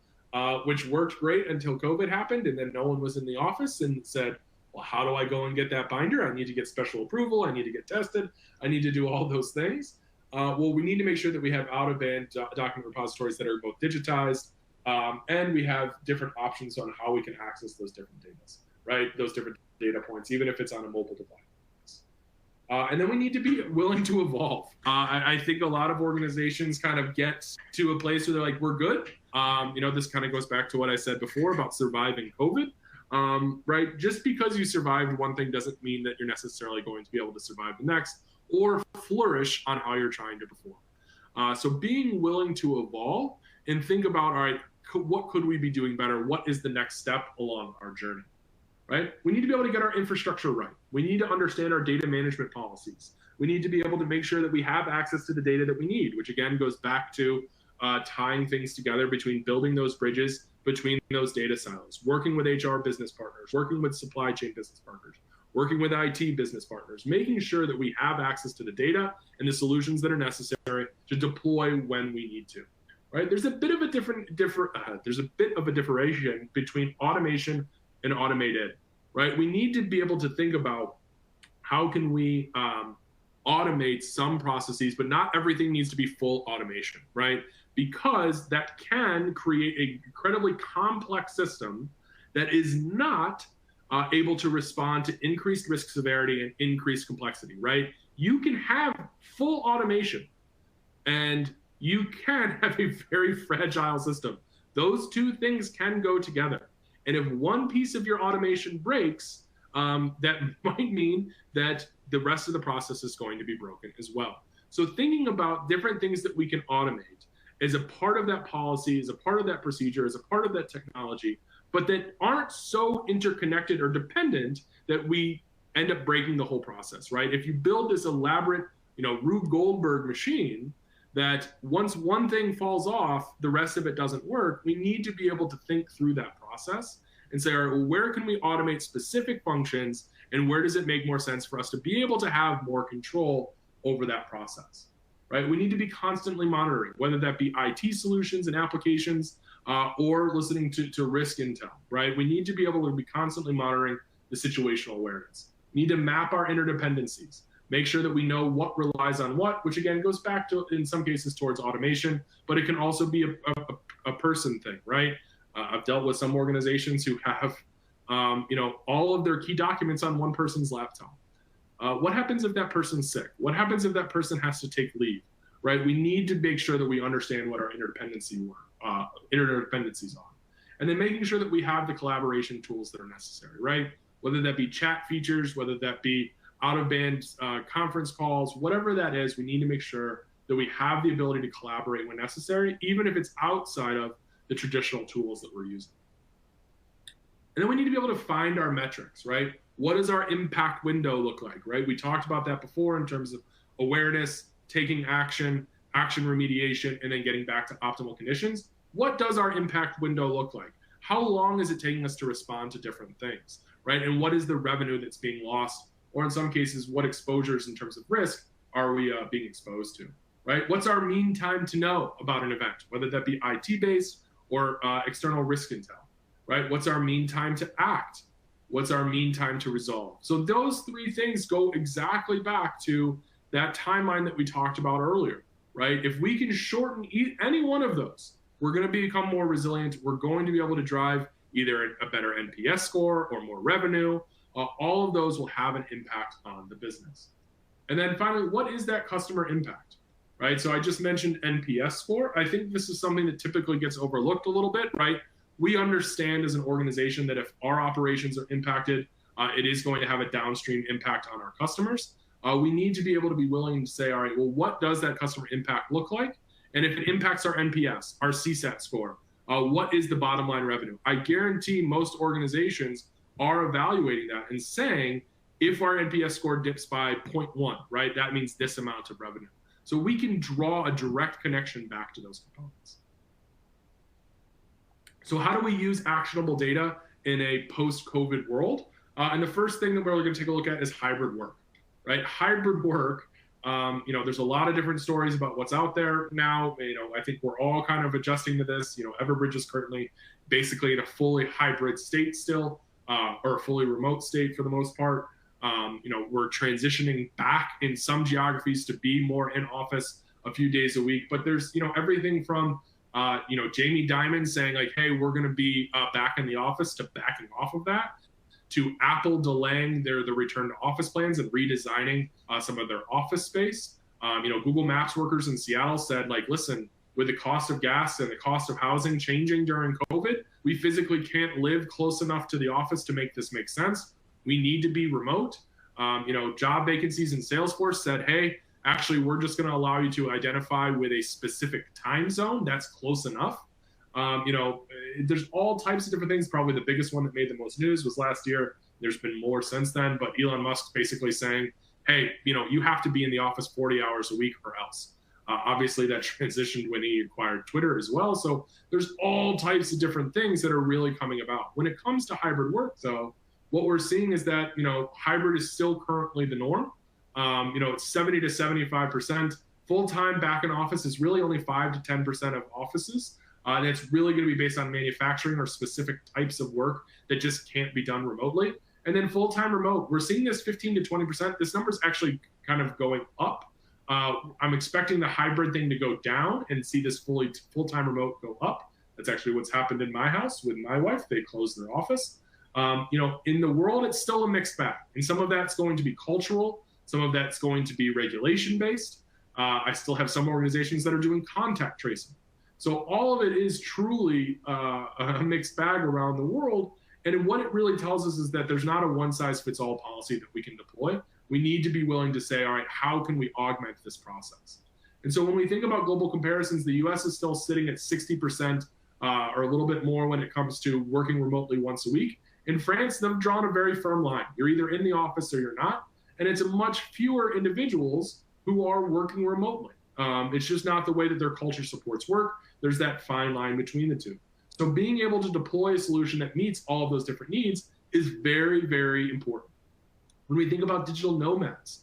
which worked great until COVID happened, and then no one was in the office and said, well, how do I go and get that binder? I need to get special approval. I need to get tested. I need to do all those things. Well, we need to make sure that we have out-of-band document repositories that are both digitized, and we have different options on how we can access those different data, right? Those different data points, even if it's on a mobile device. And then we need to be willing to evolve. I think a lot of organizations kind of get to a place where they're like, we're good. This kind of goes back to what I said before about surviving COVID, right? Just because you survived one thing doesn't mean that you're necessarily going to be able to survive the next or flourish on how you're trying to perform. So being willing to evolve and think about, all right, what could we be doing better? What is the next step along our journey? Right? We need to be able to get our infrastructure right. We need to understand our data management policies. We need to be able to make sure that we have access to the data that we need, which again goes back to tying things together between building those bridges between those data silos, working with HR business partners, working with supply chain business partners, working with IT business partners, making sure that we have access to the data and the solutions that are necessary to deploy when we need to. Right? There's a bit of a differentiation between automation and automated, right? We need to be able to think about how can we automate some processes, but not everything needs to be full automation, right? Because that can create an incredibly complex system that is not able to respond to increased risk severity and increased complexity, right? You can have full automation and you can have a very fragile system. Those two things can go together. And if one piece of your automation breaks, that might mean that the rest of the process is going to be broken as well. So thinking about different things that we can automate as a part of that policy, as a part of that procedure, as a part of that technology, but that aren't so interconnected or dependent that we end up breaking the whole process, right? If you build this elaborate, Rube Goldberg machine, that once one thing falls off, the rest of it doesn't work, we need to be able to think through that process and say, all right, well, where can we automate specific functions and where does it make more sense for us to be able to have more control over that process, right? We need to be constantly monitoring, whether that be IT solutions and applications or listening to risk intel, right? We need to be able to be constantly monitoring the situational awareness. We need to map our interdependencies. Make sure that we know what relies on what, which again goes back to, in some cases, towards automation, but it can also be a person thing, right? I've dealt with some organizations who have, all of their key documents on one person's laptop. What happens if that person's sick? What happens if that person has to take leave, right? We need to make sure that we understand what our interdependencies are, and then making sure that we have the collaboration tools that are necessary, right? whether that be chat features, whether that be out-of-band conference calls, whatever that is, we need to make sure that we have the ability to collaborate when necessary, even if it's outside of the traditional tools that we're using. And then we need to be able to find our metrics, right? What does our impact window look like, right? We talked about that before in terms of awareness, taking action, action remediation, and then getting back to optimal conditions. What does our impact window look like? How long is it taking us to respond to different things, right? And what is the revenue that's being lost? Or in some cases, what exposures in terms of risk are we being exposed to, right? What's our mean time to know about an event, whether that be IT-based or external risk intel, right? What's our mean time to act? What's our mean time to resolve? So those three things go exactly back to that timeline that we talked about earlier, right? If we can shorten any one of those, we're going to become more resilient. We're going to be able to drive either a better NPS score or more revenue. All of those will have an impact on the business. And then finally, what is that customer impact, right? So I just mentioned NPS score. I think this is something that typically gets overlooked a little bit, right? We understand as an organization that if our operations are impacted, it is going to have a downstream impact on our customers. We need to be able to be willing to say, all right, well, what does that customer impact look like? And if it impacts our NPS, our CSAT score, what is the bottom line revenue? I guarantee most organizations are evaluating that and saying, if our NPS score dips by 0.1, right, that means this amount of revenue. So we can draw a direct connection back to those components. So how do we use actionable data in a post-COVID world? And the first thing that we're going to take a look at is hybrid work, right? Hybrid work, there's a lot of different stories about what's out there now. I think we're all kind of adjusting to this. Everbridge is currently basically in a fully hybrid state still, or a fully remote state for the most part. We're transitioning back in some geographies to be more in office a few days a week, but there's, everything from, Jamie Dimon saying like, hey, we're going to be back in the office to backing off of that, to Apple delaying the return to office plans and redesigning some of their office space. Google Maps workers in Seattle said like, listen, with the cost of gas and the cost of housing changing during COVID, we physically can't live close enough to the office to make this make sense. We need to be remote. Job vacancies in Salesforce said, hey, actually, we're just going to allow you to identify with a specific time zone. That's close enough. There's all types of different things. Probably the biggest one that made the most news was last year. There's been more since then, but Elon Musk basically saying, hey, you have to be in the office 40 hours a week or else. Obviously, that transitioned when he acquired Twitter as well. So there's all types of different things that are really coming about. When it comes to hybrid work, though, what we're seeing is that, hybrid is still currently the norm. It's 70 to 75%. Full-time back in office is really only 5 to 10% of offices. And it's really going to be based on manufacturing or specific types of work that just can't be done remotely. And then full-time remote, we're seeing this 15 to 20%. This number is actually kind of going up. I'm expecting the hybrid thing to go down and see this full-time remote go up. That's actually what's happened in my house with my wife. They closed their office. In the world, it's still a mixed bag. And some of that's going to be cultural. Some of that's going to be regulation-based. I still have some organizations that are doing contact tracing. So all of it is truly a mixed bag around the world. And what it really tells us is that there's not a one-size-fits-all policy that we can deploy. We need to be willing to say, all right, how can we augment this process? And so when we think about global comparisons, the US is still sitting at 60% or a little bit more when it comes to working remotely once a week. In France, they've drawn a very firm line. You're either in the office or you're not. And it's a much fewer individuals who are working remotely. It's just not the way that their culture supports work. There's that fine line between the two. So being able to deploy a solution that meets all of those different needs is very, very important. When we think about digital nomads,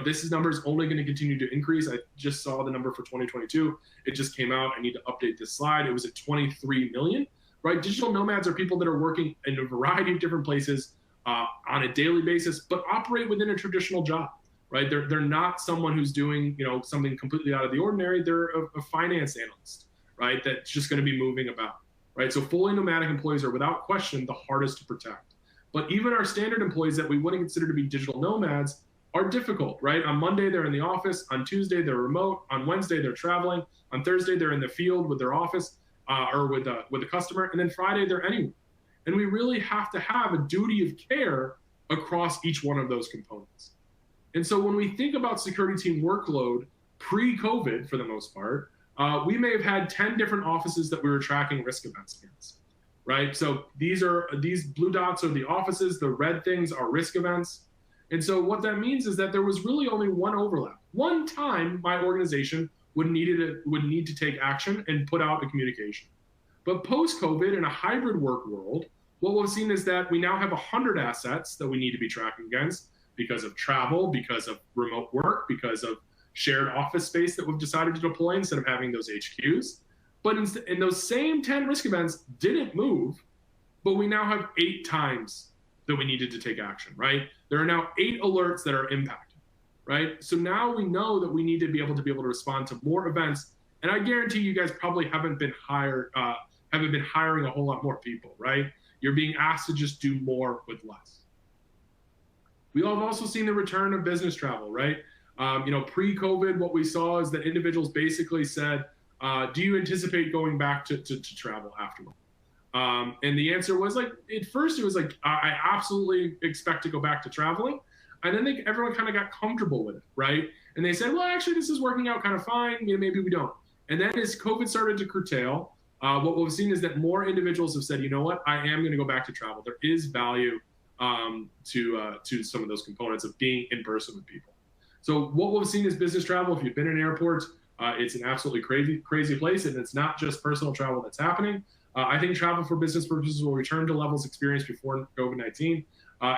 this number is only going to continue to increase. I just saw the number for 2022. It just came out. I need to update this slide. It was at 23 million, right? Digital nomads are people that are working in a variety of different places on a daily basis, but operate within a traditional job, right? They're not someone who's doing, something completely out of the ordinary. They're a finance analyst, right? That's just going to be moving about, right? So fully nomadic employees are without question the hardest to protect. But even our standard employees that we wouldn't consider to be digital nomads are difficult, right? On Monday, they're in the office. On Tuesday, they're remote. On Wednesday, they're traveling. On Thursday, they're in the field with their office or with a customer. And then Friday, they're anywhere. And we really have to have a duty of care across each one of those components. And so when we think about security team workload pre-COVID, for the most part, we may have had 10 different offices that we were tracking risk events against, right? So these blue dots are the offices, the red things are risk events. And so what that means is that there was really only one overlap. One time my organization would need to take action and put out a communication. But post-COVID, in a hybrid work world, what we've seen is that we now have 100 assets that we need to be tracking against because of travel, because of remote work, because of shared office space that we've decided to deploy instead of having those HQs. But in those same 10 risk events didn't move, but we now have 8 times that we needed to take action, right? There are now 8 alerts that are impacted, right? So now we know that we need to be able to respond to more events. And I guarantee you guys probably haven't been hiring a whole lot more people, right? You're being asked to just do more with less. We all have also seen the return of business travel, right? Pre-COVID, what we saw is that individuals basically said, do you anticipate going back to travel afterward? And the answer was like, at first it was like, I absolutely expect to go back to traveling. And then everyone kind of got comfortable with it, right? And they said, well, actually, this is working out kind of fine. Maybe we don't. And then as COVID started to curtail, what we've seen is that more individuals have said, you know what, I am going to go back to travel. There is value to some of those components of being in person with people. So what we've seen is business travel. If you've been in airports, it's an absolutely crazy place, and it's not just personal travel that's happening. I think travel for business purposes will return to levels experienced before COVID-19.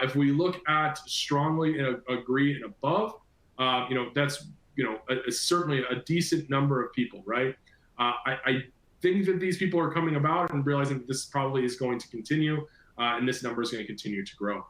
If we look at strongly and agree and above, that's certainly a decent number of people, right? I think that these people are coming about and realizing that this probably is going to continue, and this number is going to continue to grow.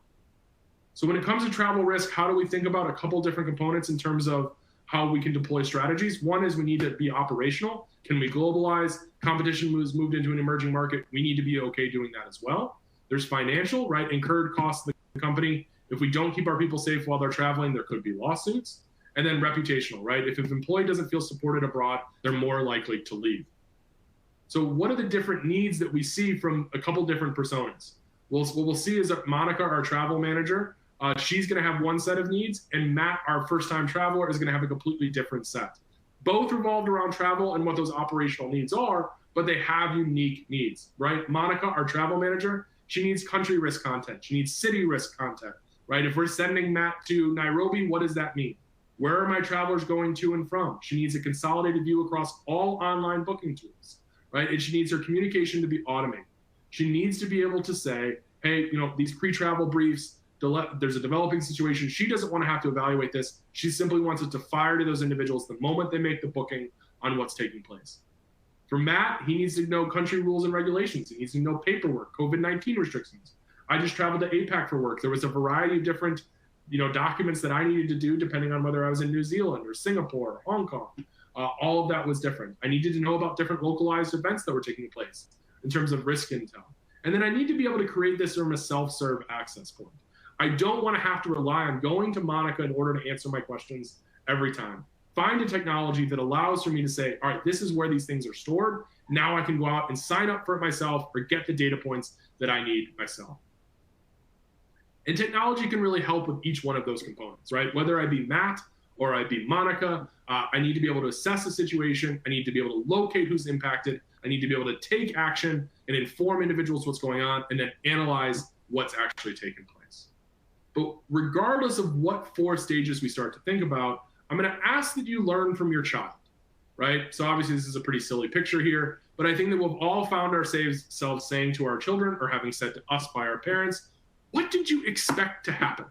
So when it comes to travel risk, how do we think about a couple different components in terms of how we can deploy strategies? One is we need to be operational. Can we globalize? Competition moved into an emerging market. We need to be okay doing that as well. There's financial, right? Incurred costs of the company. If we don't keep our people safe while they're traveling, there could be lawsuits. And then reputational, right? If an employee doesn't feel supported abroad, they're more likely to leave. So what are the different needs that we see from a couple different personas? Well, what we'll see is that Monica, our travel manager, she's going to have one set of needs, and Matt, our first-time traveler, is going to have a completely different set. Both revolved around travel and what those operational needs are, but they have unique needs, right? Monica, our travel manager, she needs country risk content. She needs city risk content, right? If we're sending Matt to Nairobi, what does that mean? Where are my travelers going to and from? She needs a consolidated view across all online booking tools, right? And she needs her communication to be automated. She needs to be able to say, hey, these pre-travel briefs, there's a developing situation. She doesn't want to have to evaluate this. She simply wants it to fire to those individuals the moment they make the booking on what's taking place. For Matt, he needs to know country rules and regulations. He needs to know paperwork, COVID-19 restrictions. I just traveled to APAC for work. There was a variety of different documents that I needed to do depending on whether I was in New Zealand or Singapore or Hong Kong. All of that was different. I needed to know about different localized events that were taking place in terms of risk intel. And then I need to be able to create this from a self-serve access point. I don't want to have to rely on going to Monica in order to answer my questions every time. Find a technology that allows for me to say, all right, this is where these things are stored. Now I can go out and sign up for it myself or get the data points that I need myself. And technology can really help with each one of those components, right? Whether I be Matt or I be Monica, I need to be able to assess the situation. I need to be able to locate who's impacted. I need to be able to take action and inform individuals what's going on and then analyze what's actually taken place. But regardless of what 4 stages we start to think about, I'm going to ask that you learn from your child, right? So obviously this is a pretty silly picture here, but I think that we've all found ourselves saying to our children or having said to us by our parents, what did you expect to happen,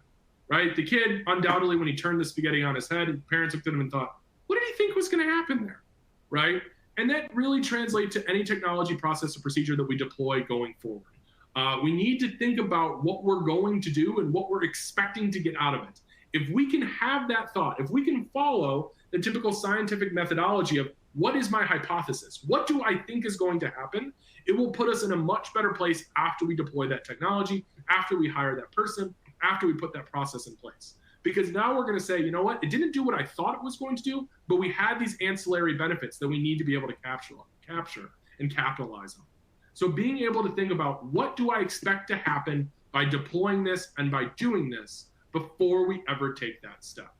right? The kid, undoubtedly, when he turned the spaghetti on his head, parents looked at him and thought, what did he think was going to happen there, right? And that really translates to any technology process or procedure that we deploy going forward. We need to think about what we're going to do and what we're expecting to get out of it. If we can have that thought, if we can follow the typical scientific methodology of what is my hypothesis, what do I think is going to happen, it will put us in a much better place after we deploy that technology, after we hire that person, after we put that process in place. Because now we're going to say, you know what, it didn't do what I thought it was going to do, but we had these ancillary benefits that we need to be able to capture and capitalize on. So being able to think about what do I expect to happen by deploying this and by doing this before we ever take that step.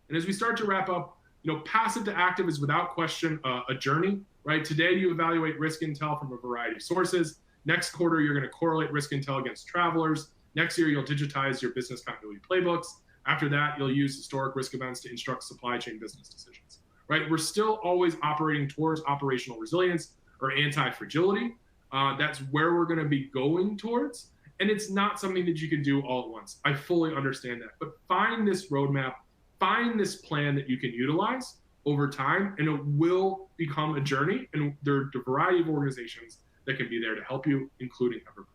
And as we start to wrap up, passive to active is without question a journey, right? Today you evaluate risk intel from a variety of sources. Next quarter, you're going to correlate risk intel against travelers. Next year, you'll digitize your business continuity playbooks. After that, you'll use historic risk events to instruct supply chain business decisions, right? We're still always operating towards operational resilience or anti-fragility. That's where we're going to be going towards. And it's not something that you can do all at once. I fully understand that. But find this roadmap, find this plan that you can utilize over time, and it will become a journey. And there are a variety of organizations that can be there to help you, including Everbridge.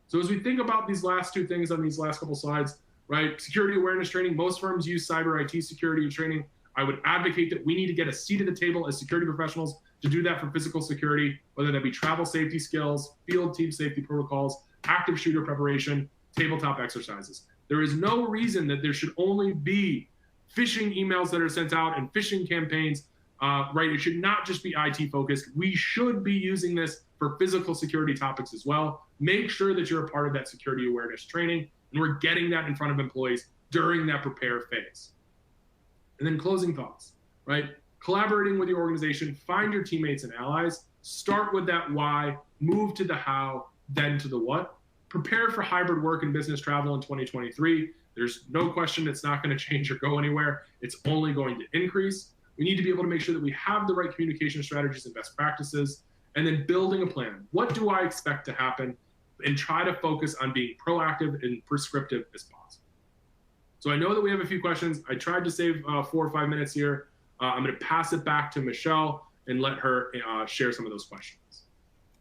So as we think about these last two things on these last couple slides, right? Security awareness training, most firms use cyber IT security training. I would advocate that we need to get a seat at the table as security professionals to do that for physical security, whether that be travel safety skills, field team safety protocols, active shooter preparation, tabletop exercises. There is no reason that there should only be phishing emails that are sent out and phishing campaigns, right? It should not just be IT focused. We should be using this for physical security topics as well. Make sure that you're a part of that security awareness training, and we're getting that in front of employees during that prepare phase. And then closing thoughts, right? Collaborating with your organization, find your teammates and allies, start with that why, move to the how, then to the what. Prepare for hybrid work and business travel in 2023. There's no question it's not going to change or go anywhere. It's only going to increase. We need to be able to make sure that we have the right communication strategies and best practices, and then building a plan. What do I expect to happen? And try to focus on being proactive and prescriptive as possible. So I know that we have a few questions. I tried to save 4 or 5 minutes here. I'm going to pass it back to Michelle and let her share some of those questions.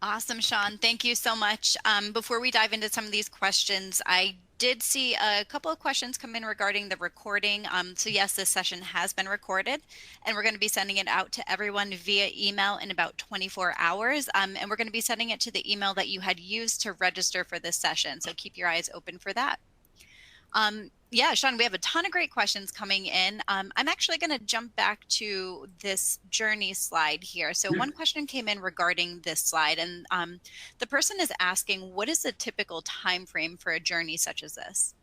Awesome, Sean. Thank you so much. Before we dive into some of these questions, I did see a couple of questions come in regarding the recording. So yes, this session has been recorded, and we're going to be sending it out to everyone via email in about 24 hours. And we're going to be sending it to the email that you had used to register for this session. So keep your eyes open for that. Yeah, Sean, we have a ton of great questions coming in. I'm actually going to jump back to this journey slide here. So one question came in regarding this slide, and the person is asking, what is the typical time frame for a journey such as this?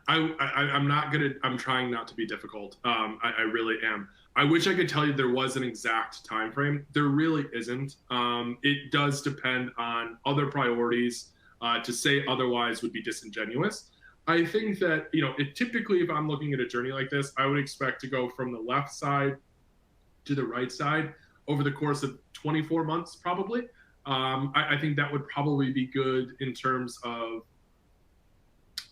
I'm trying not to be difficult. I really am. I wish I could tell you there was an exact time frame. There really isn't. It does depend on other priorities. To say otherwise would be disingenuous. I think that, typically if I'm looking at a journey like this, I would expect to go from the left side to the right side over the course of 24 months, probably. I think that would probably be good in terms of,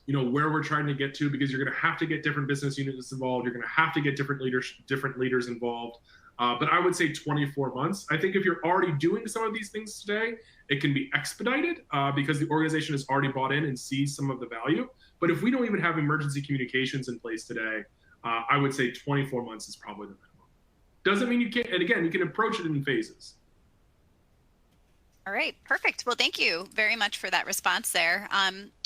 where we're trying to get to, because you're going to have to get different business units involved. You're going to have to get different leaders involved. But I would say 24 months. I think if you're already doing some of these things today, it can be expedited because the organization has already bought in and sees some of the value. But if we don't even have emergency communications in place today, I would say 24 months is probably the minimum. Doesn't mean you can't, and again, you can approach it in phases. All right, perfect. Well, thank you very much for that response there.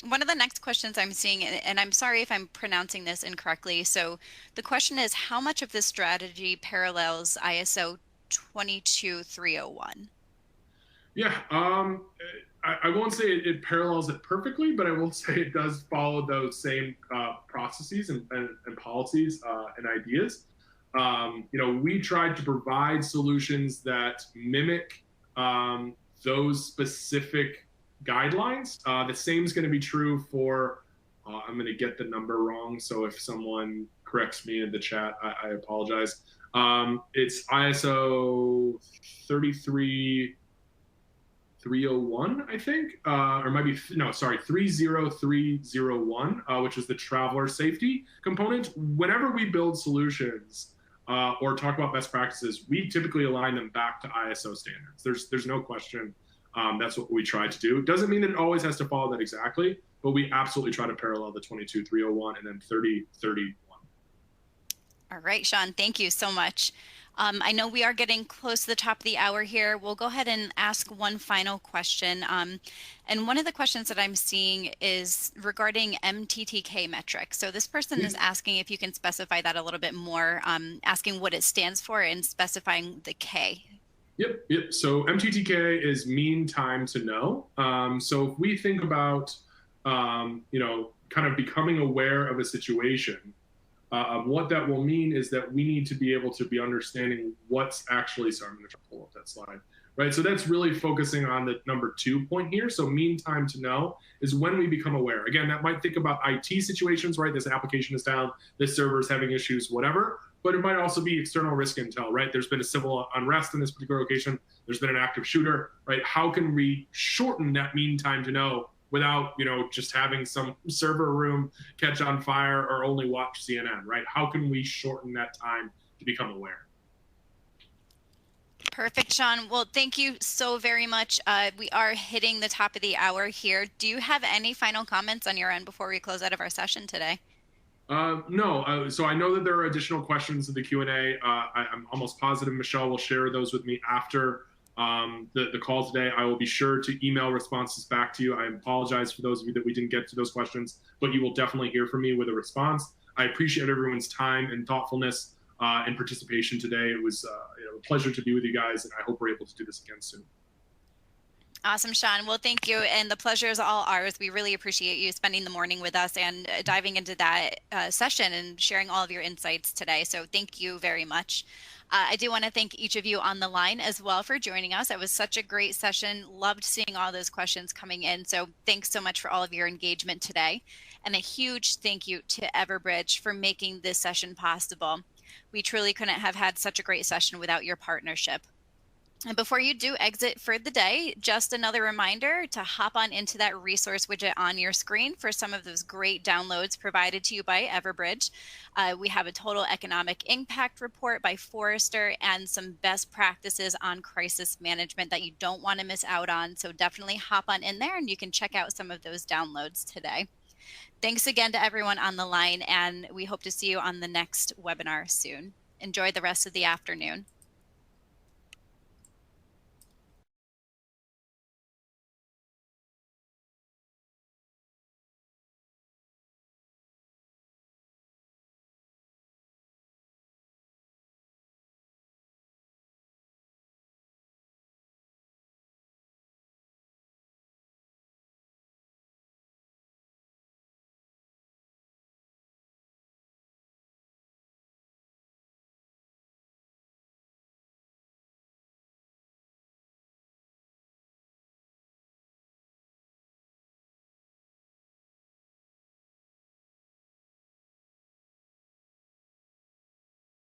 One of the next questions I'm seeing, and I'm sorry if I'm pronouncing this incorrectly. So the question is, how much of this strategy parallels ISO 22301? Yeah, I won't say it parallels it perfectly, but I will say it does follow those same processes and policies and ideas. We tried to provide solutions that mimic those specific guidelines. The same is going to be true for, I'm going to get the number wrong, so if someone corrects me in the chat, I apologize. It's ISO 30301, I think, or might be, no, sorry, 30301, which is the traveler safety component. Whenever we build solutions or talk about best practices, we typically align them back to ISO standards. There's no question. That's what we try to do. Doesn't mean that it always has to follow that exactly, but we absolutely try to parallel the 22301 and then 3031. All right, Sean, thank you so much. I know we are getting close to the top of the hour here. We'll go ahead and ask one final question. And one of the questions that I'm seeing is regarding MTTK metrics. So this person is asking if you can specify that a little bit more, asking what it stands for and specifying the K. Yep. So MTTK is mean time to know. So if we think about, kind of becoming aware of a situation, what that will mean is that we need to be able to be understanding what's actually, sorry, I'm going to pull up that slide, right? So that's really focusing on the number 2 point here. So mean time to know is when we become aware. Again, that might think about IT situations, right? This application is down, this server is having issues, whatever. But it might also be external risk intel, right? There's been a civil unrest in this particular location. There's been an active shooter, right? How can we shorten that mean time to know without, just having some server room catch on fire or only watch CNN, right? How can we shorten that time to become aware? Perfect, Sean. Well, thank you so very much. We are hitting the top of the hour here. Do you have any final comments on your end before we close out of our session today? No. So I know that there are additional questions in the Q&A. I'm almost positive Michelle will share those with me after the call today. I will be sure to email responses back to you. I apologize for those of you that we didn't get to those questions, but you will definitely hear from me with a response. I appreciate everyone's time and thoughtfulness and participation today. It was a pleasure to be with you guys, and I hope we're able to do this again soon. Awesome, Sean. Well, thank you. And the pleasure is all ours. We really appreciate you spending the morning with us and diving into that session and sharing all of your insights today. So thank you very much. I do want to thank each of you on the line as well for joining us. It was such a great session. Loved seeing all those questions coming in. So thanks so much for all of your engagement today. And a huge thank you to Everbridge for making this session possible. We truly couldn't have had such a great session without your partnership. And before you do exit for the day, just another reminder to hop on into that resource widget on your screen for some of those great downloads provided to you by Everbridge. We have a total economic impact report by Forrester and some best practices on crisis management that you don't want to miss out on. So definitely hop on in there and you can check out some of those downloads today. Thanks again to everyone on the line, and we hope to see you on the next webinar soon. Enjoy the rest of the afternoon.